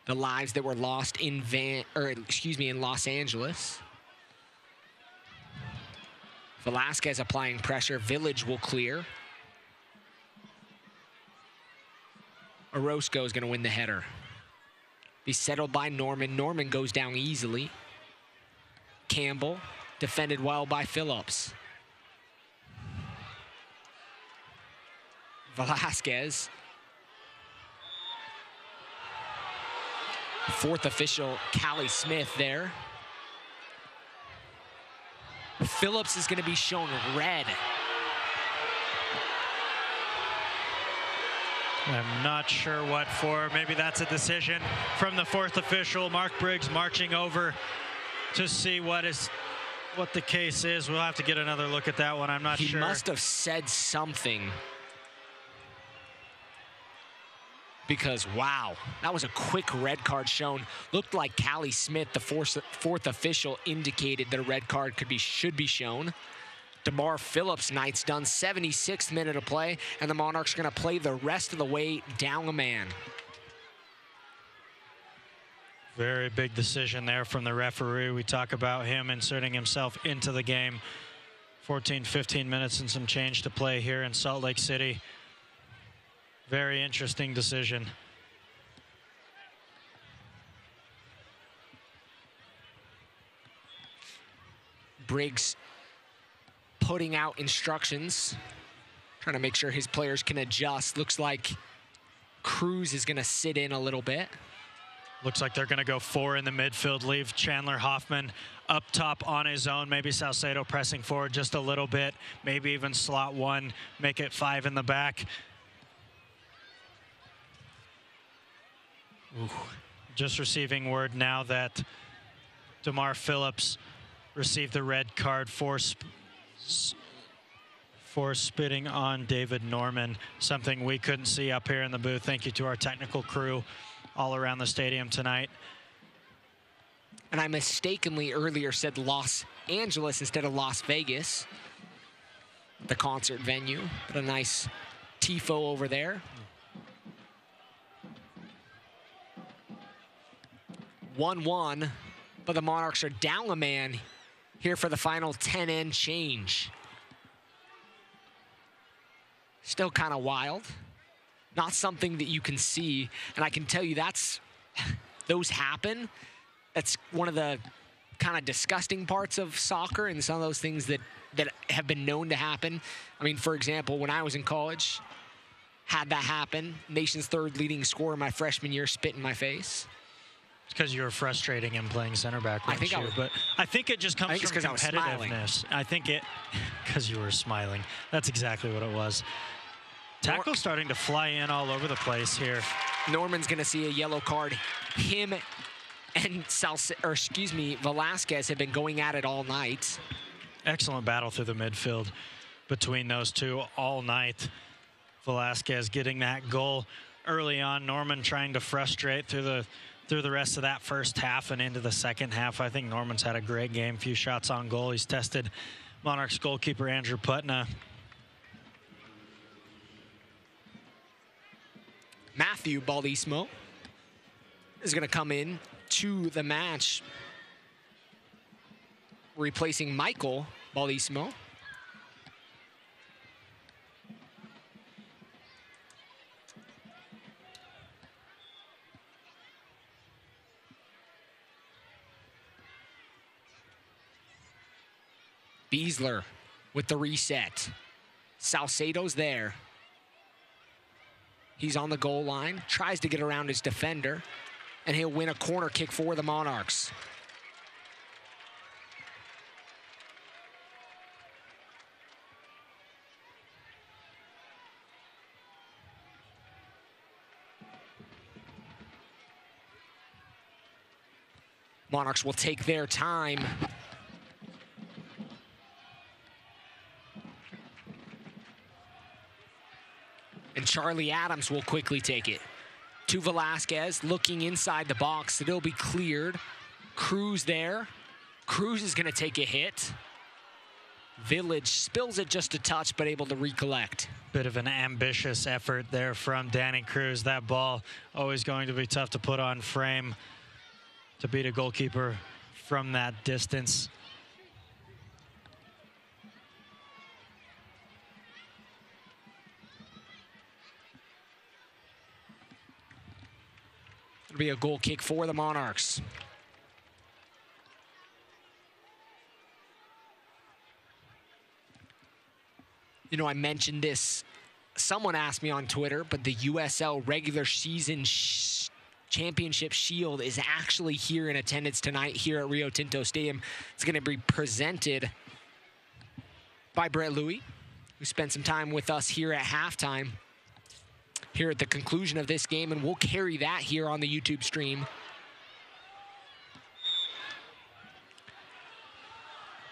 the lives that were lost in in Los Angeles. Velasquez applying pressure. Village will clear. Orozco is going to win the header. Be settled by Norman. Norman goes down easily. Campbell defended well by Phillips. Velasquez. Fourth official, Callie Smith there. Phillips is going to be shown red. I'm not sure what for. Maybe that's a decision from the fourth official. Mark Briggs marching over to see what the case is. We'll have to get another look at that one. I'm not sure. He must have said something. Because, wow, that was a quick red card shown. Looked like Callie Smith, the fourth official, indicated that a red card should be shown. DeMar Phillips' night's done. 76th minute of play, and the Monarchs are going to play the rest of the way down a man. Very big decision there from the referee. We talk about him inserting himself into the game. 14, 15 minutes and some change to play here in Salt Lake City. Very interesting decision. Briggs putting out instructions, trying to make sure his players can adjust. Looks like Cruz is going to sit in a little bit. Looks like they're going to go 4 in the midfield, leave Chandler Hoffman up top on his own. Maybe Salcedo pressing forward just a little bit, maybe even slot 1, make it 5 in the back. Ooh. Just receiving word now that DeMar Phillips received the red card for spitting on David Norman, something we couldn't see up here in the booth. Thank you to our technical crew all around the stadium tonight. And I mistakenly earlier said Los Angeles instead of Las Vegas, the concert venue. But a nice tifo over there. 1-1, but the Monarchs are down a man here for the final 10 and change. Still kind of wild. Not something that you can see, and I can tell you those happen. That's one of the kind of disgusting parts of soccer and some of those things that have been known to happen. I mean, for example, when I was in college, had that happen. Nation's 3rd leading scorer my freshman year spit in my face. Because you were frustrating him playing center back, but I think it just comes from competitiveness. I think it, because you were smiling. That's exactly what it was. Tackle starting to fly in all over the place here. Norman's going to see a yellow card. Him and Velasquez have been going at it all night. Excellent battle through the midfield between those two all night. Velasquez getting that goal early on. Norman trying to frustrate through the rest of that first half and into the second half. I think Norman's had a great game. Few shots on goal. He's tested Monarchs goalkeeper Andrew Putna. Matthew Baldismo is going to come in to the match, replacing Michael Baldismo. Beasler with the reset. Salcedo's there. He's on the goal line, tries to get around his defender, and he'll win a corner kick for the Monarchs. Monarchs will take their time. And Charlie Adams will quickly take it. To Velasquez, looking inside the box. It'll be cleared. Cruz there. Cruz is going to take a hit. Village spills it just a touch, but able to recollect. Bit of an ambitious effort there from Danny Cruz. That ball always going to be tough to put on frame to beat a goalkeeper from that distance. It'll be a goal kick for the Monarchs. You know, I mentioned this. Someone asked me on Twitter, but the USL Regular Season Championship Shield is actually here in attendance tonight here at Rio Tinto Stadium. It's going to be presented by Brett Louie, who spent some time with us here at halftime, here at the conclusion of this game, and we'll carry that here on the YouTube stream.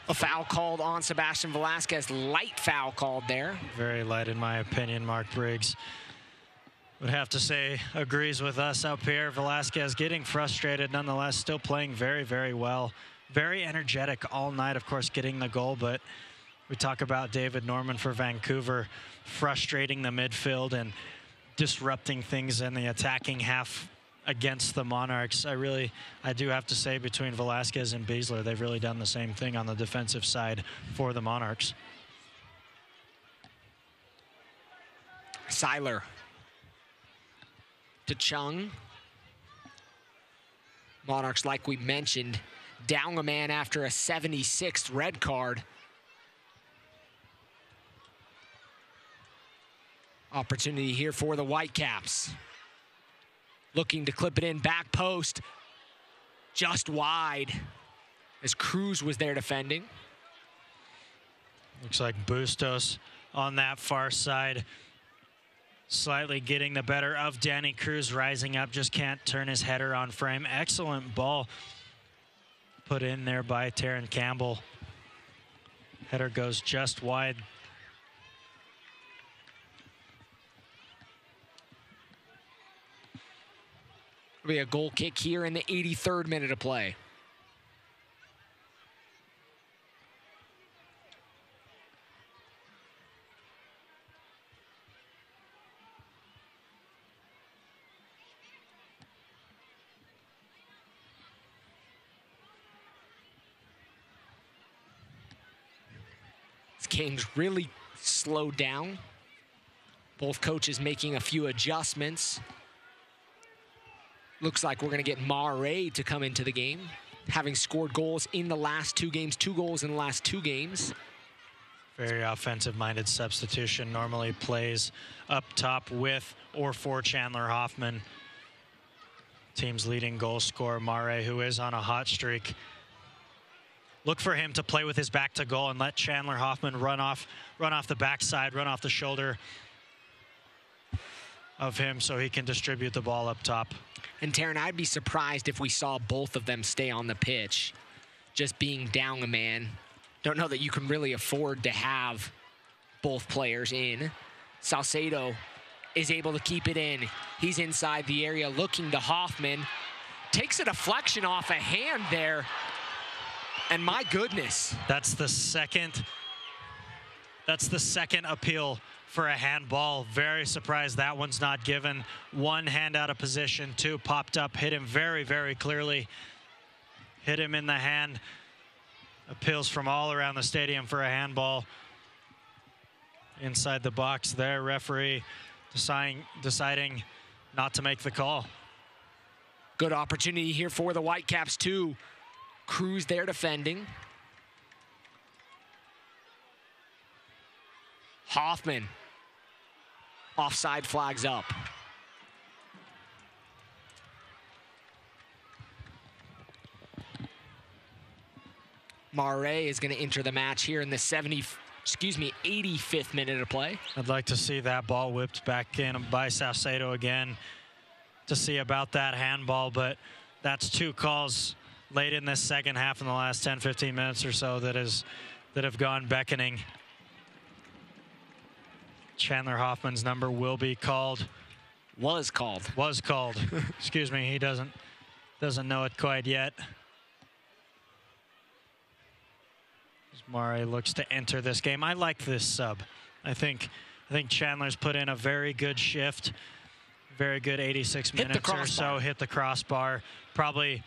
A foul called on Sebastian Velasquez. Light foul called there. Very light in my opinion. Mark Briggs would have to say agrees with us up here. Velasquez getting frustrated nonetheless, still playing very, very well. Very energetic all night, of course, getting the goal, but We talk about David Norman for Vancouver, frustrating the midfield and disrupting things in the attacking half against the Monarchs. I do have to say, between Velasquez and Beasler, they've really done the same thing on the defensive side for the Monarchs. Seiler to Chung. Monarchs, like we mentioned, down a man after a 76th red card. Opportunity here for the Whitecaps. Looking to clip it in, back post, just wide, as Cruz was there defending. Looks like Bustos on that far side, slightly getting the better of Danny Cruz, rising up, just can't turn his header on frame. Excellent ball put in there by Taron Campbell. Header goes just wide. It'll be a goal kick here in the 83rd minute of play. This game's really slowed down. Both coaches making a few adjustments. Looks like we're going to get Mare to come into the game, having scored goals in the last 2 games, 2 goals in the last 2 games. Very offensive-minded substitution. Normally plays up top with or for Chandler Hoffman. Team's leading goal scorer, Mare, who is on a hot streak. Look for him to play with his back to goal and let Chandler Hoffman run off the backside, run off the shoulder of him so he can distribute the ball up top. And Taron, I'd be surprised if we saw both of them stay on the pitch, just being down a man. Don't know that you can really afford to have both players in. Salcedo is able to keep it in. He's inside the area looking to Hoffman. Takes a deflection off a hand there. And my goodness. That's the second appeal for a handball. Very surprised that one's not given. 1, hand out of position. 2, popped up, hit him very, very clearly. Hit him in the hand. Appeals from all around the stadium for a handball. Inside the box there, referee deciding not to make the call. Good opportunity here for the Whitecaps too. Cruz there defending. Hoffman. Offside flags up. Mare is going to enter the match here in the 85th minute of play. I'd like to see that ball whipped back in by Salcedo again to see about that handball, but that's 2 calls late in this second half in the last 10-15 minutes or so that have gone beckoning. Chandler Hoffman's number will be called. Was called. Excuse me, he doesn't know it quite yet. Mare looks to enter this game. I like this sub. I think Chandler's put in a very good shift. Very good 86 minutes or so. Hit the crossbar. Probably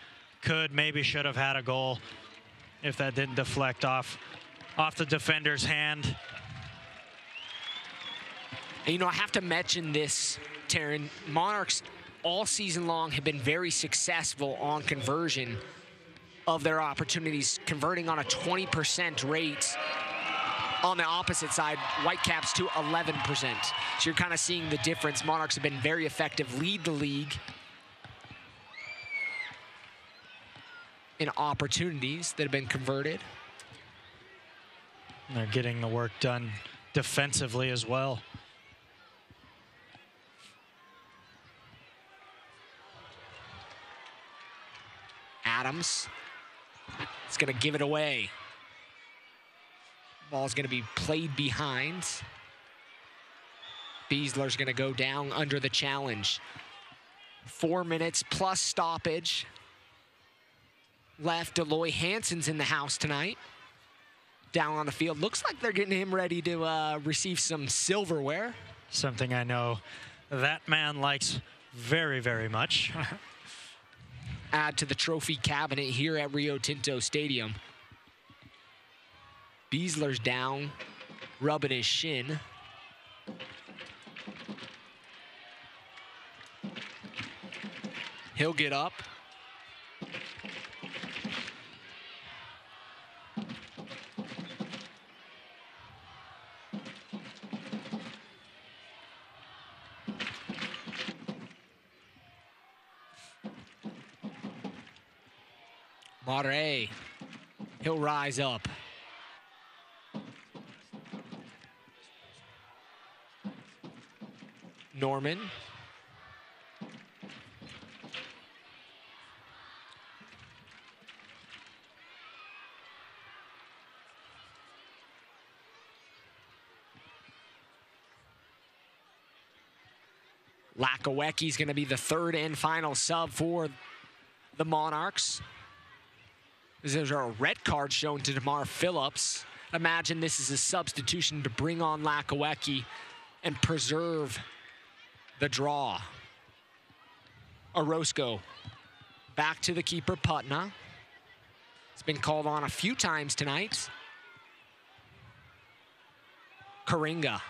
maybe should have had a goal if that didn't deflect off the defender's hand. And, you know, I have to mention this, Taron. Monarchs all season long have been very successful on conversion of their opportunities, converting on a 20% rate. On the opposite side, Whitecaps to 11%. So you're kind of seeing the difference. Monarchs have been very effective, lead the league in opportunities that have been converted. And they're getting the work done defensively as well. Adams is going to give it away. Ball's going to be played behind. Beasler's going to go down under the challenge. 4 minutes plus stoppage left. Deloy Hansen's in the house tonight. down on the field. Looks like they're getting him ready to receive some silverware. Something I know that man likes very, very much. Add to the trophy cabinet here at Rio Tinto Stadium. Beasler's down, rubbing his shin. He'll get up. Mare, he'll rise up. Norman. Lakawecki's going to be the third and final sub for the Monarchs. There's a red card shown to DeMar Phillips. Imagine this is a substitution to bring on Lakawecki and preserve the draw. Orozco back to the keeper, Putna. It's been called on a few times tonight. Karinga.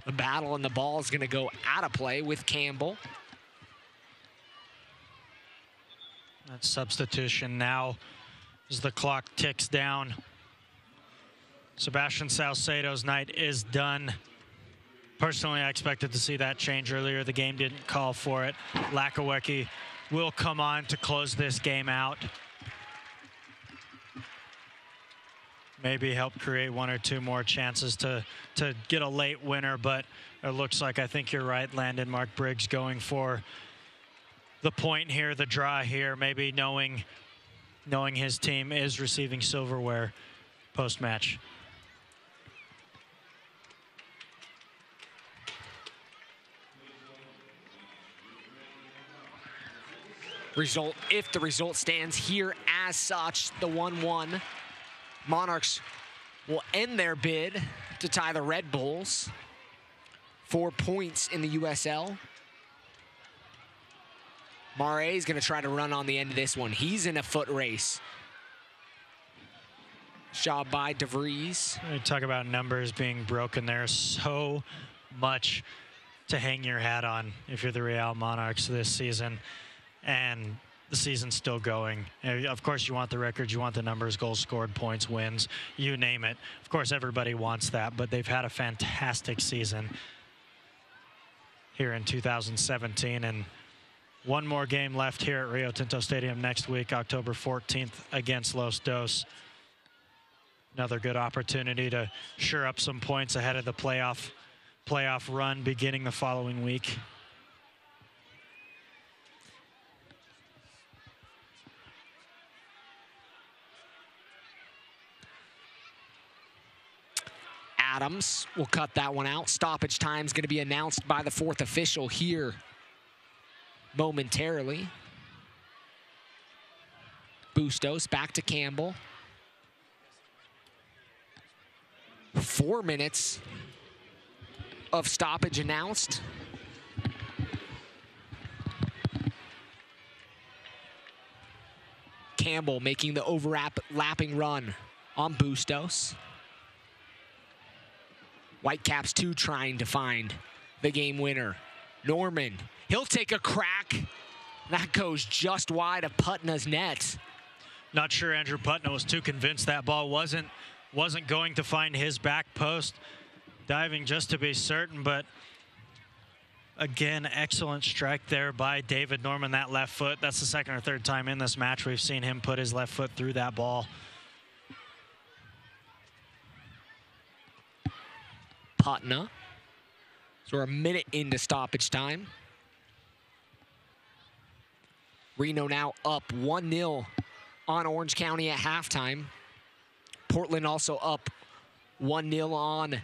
The battle and the ball is going to go out of play with Campbell. That substitution now as the clock ticks down. Sebastian Salcedo's night is done. Personally, I expected to see that change earlier. The game didn't call for it. Lakawecki will come on to close this game out. Maybe help create one or two more chances to get a late winner, but it looks like, I think you're right, Landon, Mark Briggs going for the point here, the draw here, maybe knowing his team is receiving silverware post-match. Result, if the result stands here as such, the 1-1, Monarchs will end their bid to tie the Red Bulls. 4 points in the USL. Mare is going to try to run on the end of this one. He's in a foot race. Shot by DeVries. We talk about numbers being broken. There's so much to hang your hat on if you're the Real Monarchs this season. And the season's still going. Of course, you want the records, you want the numbers, goals scored, points, wins, you name it. Of course, everybody wants that, but they've had a fantastic season here in 2017. And one more game left here at Rio Tinto Stadium next week, October 14th against Los Dos. Another good opportunity to shore up some points ahead of the playoff run beginning the following week. Adams will cut that one out. Stoppage time is going to be announced by the 4th official here momentarily. Bustos back to Campbell. 4 minutes of stoppage announced. Campbell making the overlapping run on Bustos. Whitecaps 2 trying to find the game winner. Norman, he'll take a crack. That goes just wide of Putna's net. Not sure Andrew Putna was too convinced that ball wasn't going to find his back post. Diving just to be certain, but again, excellent strike there by David Norman, that left foot. That's the second or third time in this match we've seen him put his left foot through that ball. Putna. So we're a minute into stoppage time. Reno now up 1-0 on Orange County at halftime. Portland also up 1-0 on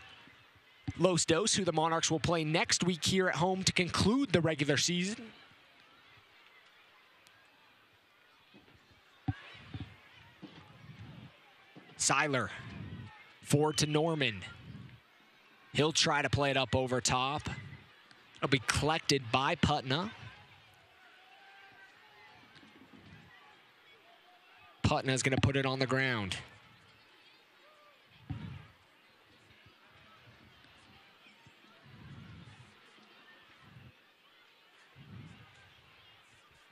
Los Dos, who the Monarchs will play next week here at home to conclude the regular season. Seiler, forward to Norman. He'll try to play it up over top. It'll be collected by Putna. Putna's going to put it on the ground.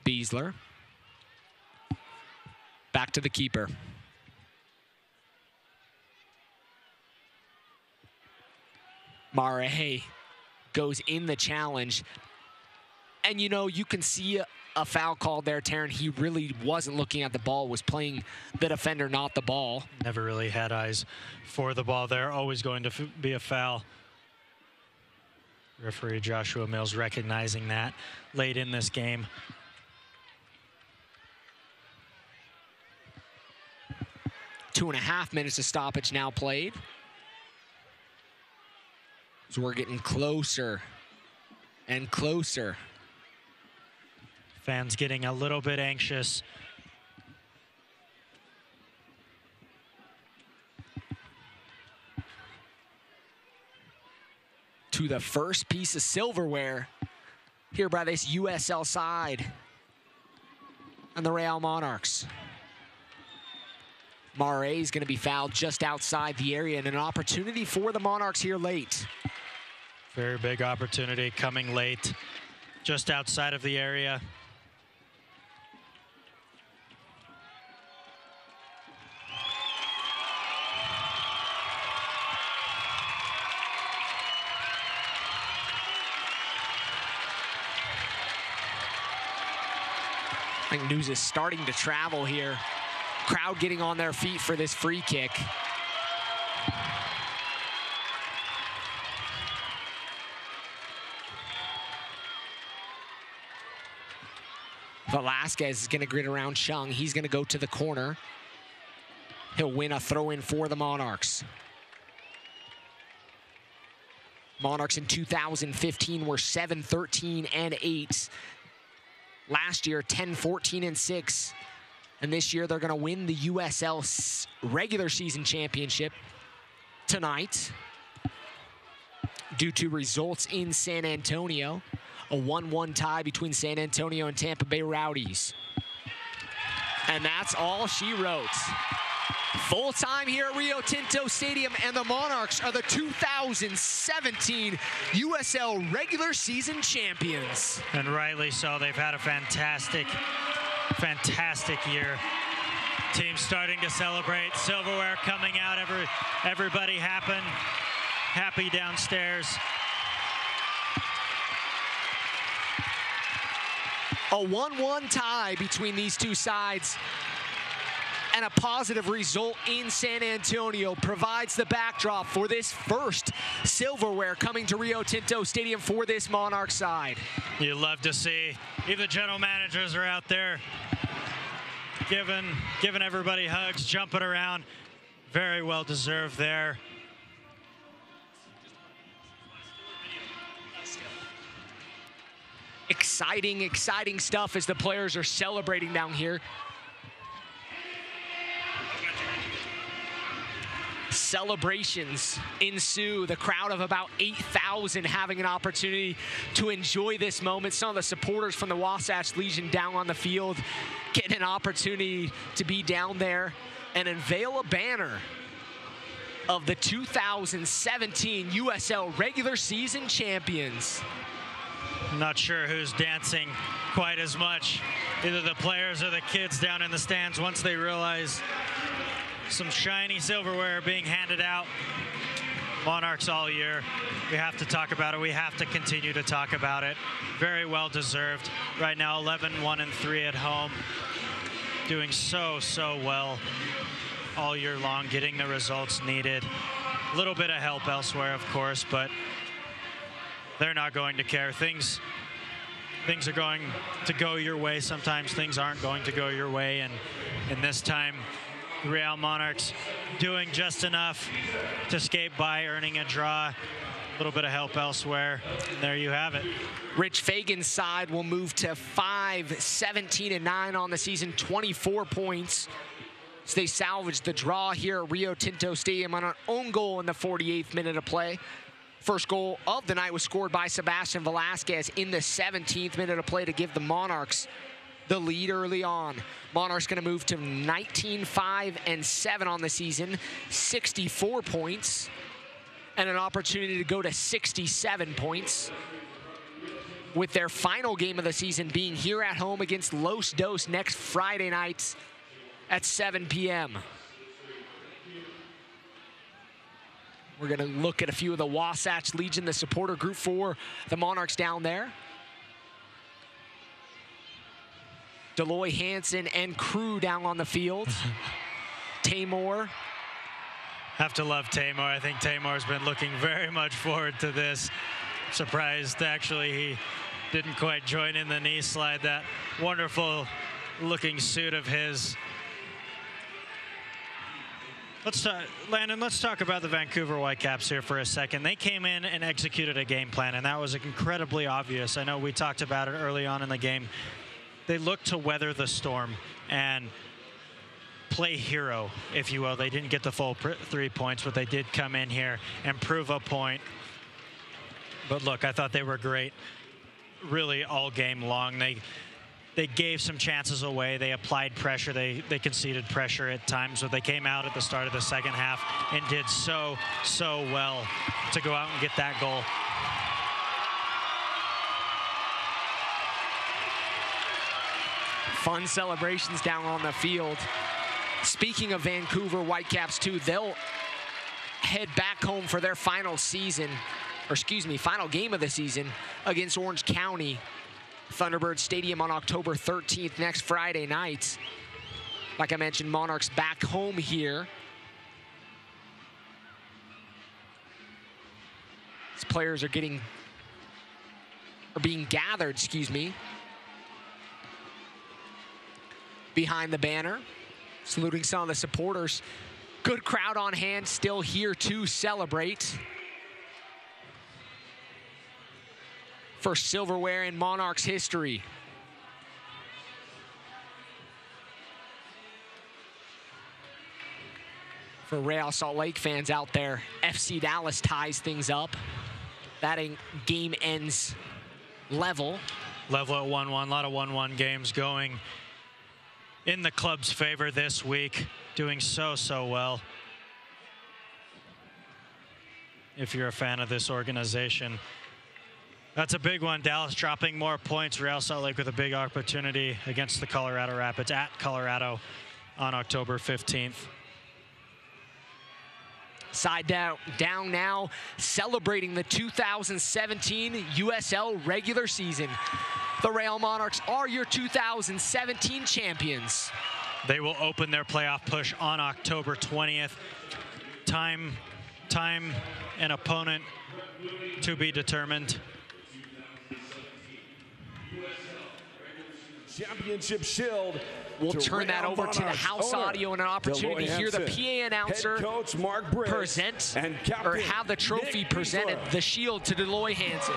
Beasler. Back to the keeper. Mare goes in the challenge. And, you know, you can see a foul called there, Taryn. He really wasn't looking at the ball, was playing the defender, not the ball. Never really had eyes for the ball there. Always going to be a foul. Referee Joshua Mills recognizing that late in this game. 2.5 minutes of stoppage now played. So we're getting closer and closer. Fans getting a little bit anxious. To the first piece of silverware here by this USL side and the Real Monarchs. Mare is going to be fouled just outside the area, and an opportunity for the Monarchs here late. Very big opportunity coming late, just outside of the area. I think news is starting to travel here. Crowd getting on their feet for this free kick. Velasquez is going to grid around Chung. He's going to go to the corner. He'll win a throw-in for the Monarchs. Monarchs in 2015 were 7-13-8. Last year, 10-14-6. And this year, they're going to win the USL Regular Season Championship tonight due to results in San Antonio. A 1-1 tie between San Antonio and Tampa Bay Rowdies. And that's all she wrote. Full time here at Rio Tinto Stadium, and the Monarchs are the 2017 USL Regular Season Champions. And rightly so. They've had a fantastic year. Team starting to celebrate. Silverware coming out. Everybody happy downstairs. A 1-1 tie between these two sides, and a positive result in San Antonio provides the backdrop for this first silverware coming to Rio Tinto Stadium for this Monarch side. You love to see. Even the general managers are out there giving everybody hugs, jumping around. Very well deserved there. Exciting stuff as the players are celebrating down here. Celebrations ensue. The crowd of about 8,000 having an opportunity to enjoy this moment. Some of the supporters from the Wasatch Legion down on the field getting an opportunity to be down there and unveil a banner of the 2017 USL Regular Season Champions. Not sure who's dancing quite as much, either the players or the kids down in the stands, once they realize some shiny silverware being handed out. Monarchs all year. We have to talk about it. We have to continue to talk about it. Very well deserved. Right now, 11-1-3 at home. Doing so well all year long, getting the results needed. A little bit of help elsewhere, of course, but they're not going to care. Things are going to go your way. Sometimes things aren't going to go your way, and this time, the Real Monarchs doing just enough to skate by, earning a draw. A little bit of help elsewhere. And there you have it. Rich Fagan's side will move to 5-17-9 on the season, 24 points. So they salvaged the draw here at Rio Tinto Stadium on an own goal in the 48th minute of play. First goal of the night was scored by Sebastian Velasquez in the 17th minute of play to give the Monarchs the lead early on. Monarchs going to move to 19-5-7 on the season, 64 points, and an opportunity to go to 67 points, with their final game of the season being here at home against Los Dos next Friday night at 7 p.m. We're going to look at a few of the Wasatch Legion, the supporter group for the Monarchs down there. Deloy Hansen and crew down on the field. Tamor. Have to love Tamor. I think Tamor's been looking very much forward to this. Surprised, actually, he didn't quite join in the knee slide. That wonderful looking suit of his. Landon, let's talk about the Vancouver Whitecaps here for a second. They came in and executed a game plan, and that was incredibly obvious. I know we talked about it early on in the game. They looked to weather the storm and play hero, if you will. They didn't get the full 3 points, but they did come in here and prove a point. But look, I thought they were great really all game long. They gave some chances away. They applied pressure. They conceded pressure at times, but they came out at the start of the second half and did so well to go out and get that goal. Fun celebrations down on the field. Speaking of Vancouver Whitecaps too, they'll head back home for their final game of the season against Orange County. Thunderbird Stadium on October 13th, next Friday night. Like I mentioned, Monarchs back home here. These players are being gathered, behind the banner, saluting some of the supporters. Good crowd on hand, still here to celebrate. First silverware in Monarchs history. For Real Salt Lake fans out there, FC Dallas ties things up. That game ends level. Level at 1-1, a lot of 1-1 games going in the club's favor this week, doing so well. If you're a fan of this organization. That's a big one. Dallas dropping more points. Real Salt Lake with a big opportunity against the Colorado Rapids at Colorado on October 15th. Side down now, celebrating the 2017 USL regular season. The Real Monarchs are your 2017 champions. They will open their playoff push on October 20th. Time and opponent to be determined. Championship shield. We'll turn that over to the house audio and an opportunity to hear the PA announcer present or have the trophy presented, the shield to Deloy Hansen.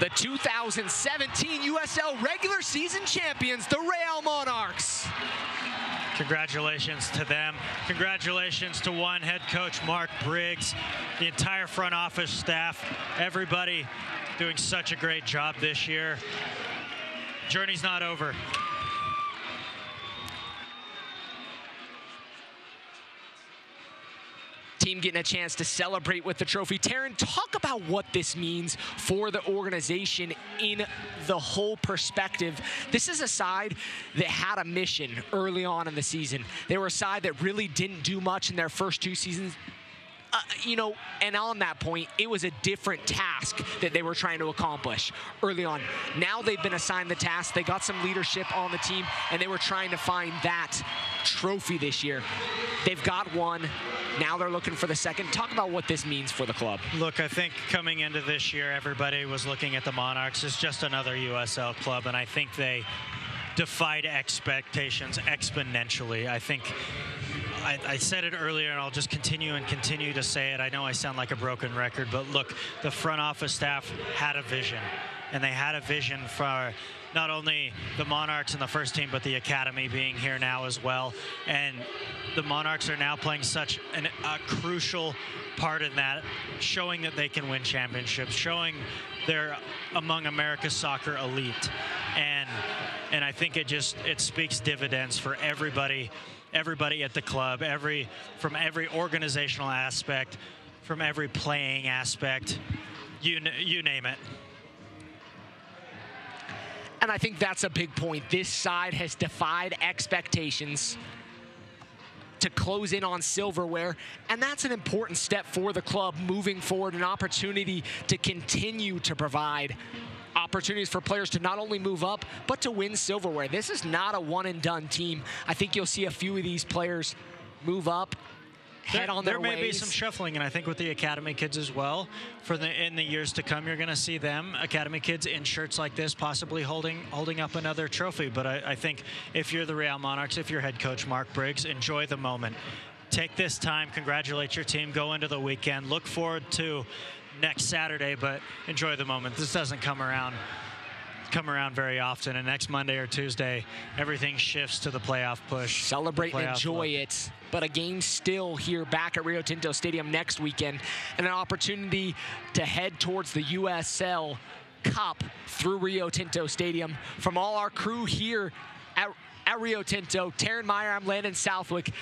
The 2017 USL Regular Season Champions, the Real Monarchs. Congratulations to them. Congratulations to one head coach, Mark Briggs, the entire front office staff, everybody doing such a great job this year. Journey's not over. Team getting a chance to celebrate with the trophy. Taryn, talk about what this means for the organization in the whole perspective. This is a side that had a mission early on in the season. They were a side that really didn't do much in their first two seasons. And on that point, it was a different task that they were trying to accomplish early on. Now they've been assigned the task. They got some leadership on the team, and they were trying to find that trophy this year. They've got one. Now they're looking for the second. Talk about what this means for the club. Look, I think coming into this year, everybody was looking at the Monarchs as just another USL club, and I think they defied expectations exponentially. I think I said it earlier, and I'll just continue to say it. I know I sound like a broken record, but look, the front office staff had a vision, and they had a vision for not only the Monarchs and the first team, but the academy being here now as well. And the Monarchs are now playing such a crucial part in that, showing that they can win championships, showing they're among America's soccer elite. And I think it speaks dividends for everybody at the club, from every organizational aspect, from every playing aspect, you name it. And I think that's a big point. This side has defied expectations to close in on silverware, and that's an important step for the club moving forward, an opportunity to continue to provide opportunities for players to not only move up, but to win silverware. This is not a one-and-done team. I think you'll see a few of these players move up, head on their ways. There may be some shuffling, and I think with the academy kids as well, in the years to come, you're going to see them, academy kids, in shirts like this, possibly holding up another trophy. But I think if you're the Real Monarchs, if you're head coach Mark Briggs, enjoy the moment. Take this time, congratulate your team, go into the weekend, look forward to next Saturday, but enjoy the moment. This doesn't come around very often, and next Monday or Tuesday, everything shifts to the playoff push. Celebrate and enjoy it. But a game still here back at Rio Tinto Stadium next weekend, and an opportunity to head towards the USL Cup through Rio Tinto Stadium. From all our crew here at Rio Tinto, Taryn Meyer, I'm Landon Southwick.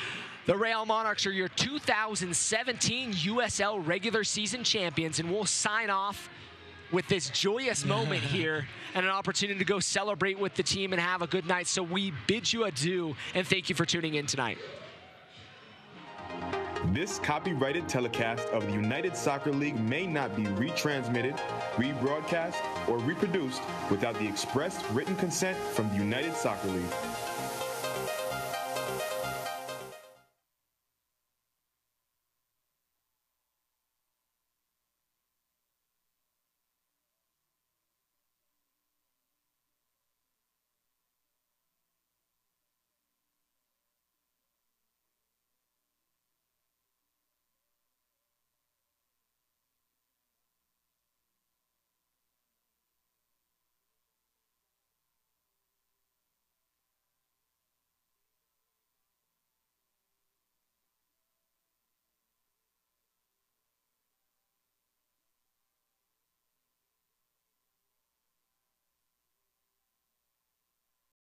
The Real Monarchs are your 2017 USL Regular Season Champions, and we'll sign off with this joyous moment here and an opportunity to go celebrate with the team and have a good night. So we bid you adieu, and thank you for tuning in tonight. This copyrighted telecast of the United Soccer League may not be retransmitted, rebroadcast, or reproduced without the express written consent from the United Soccer League.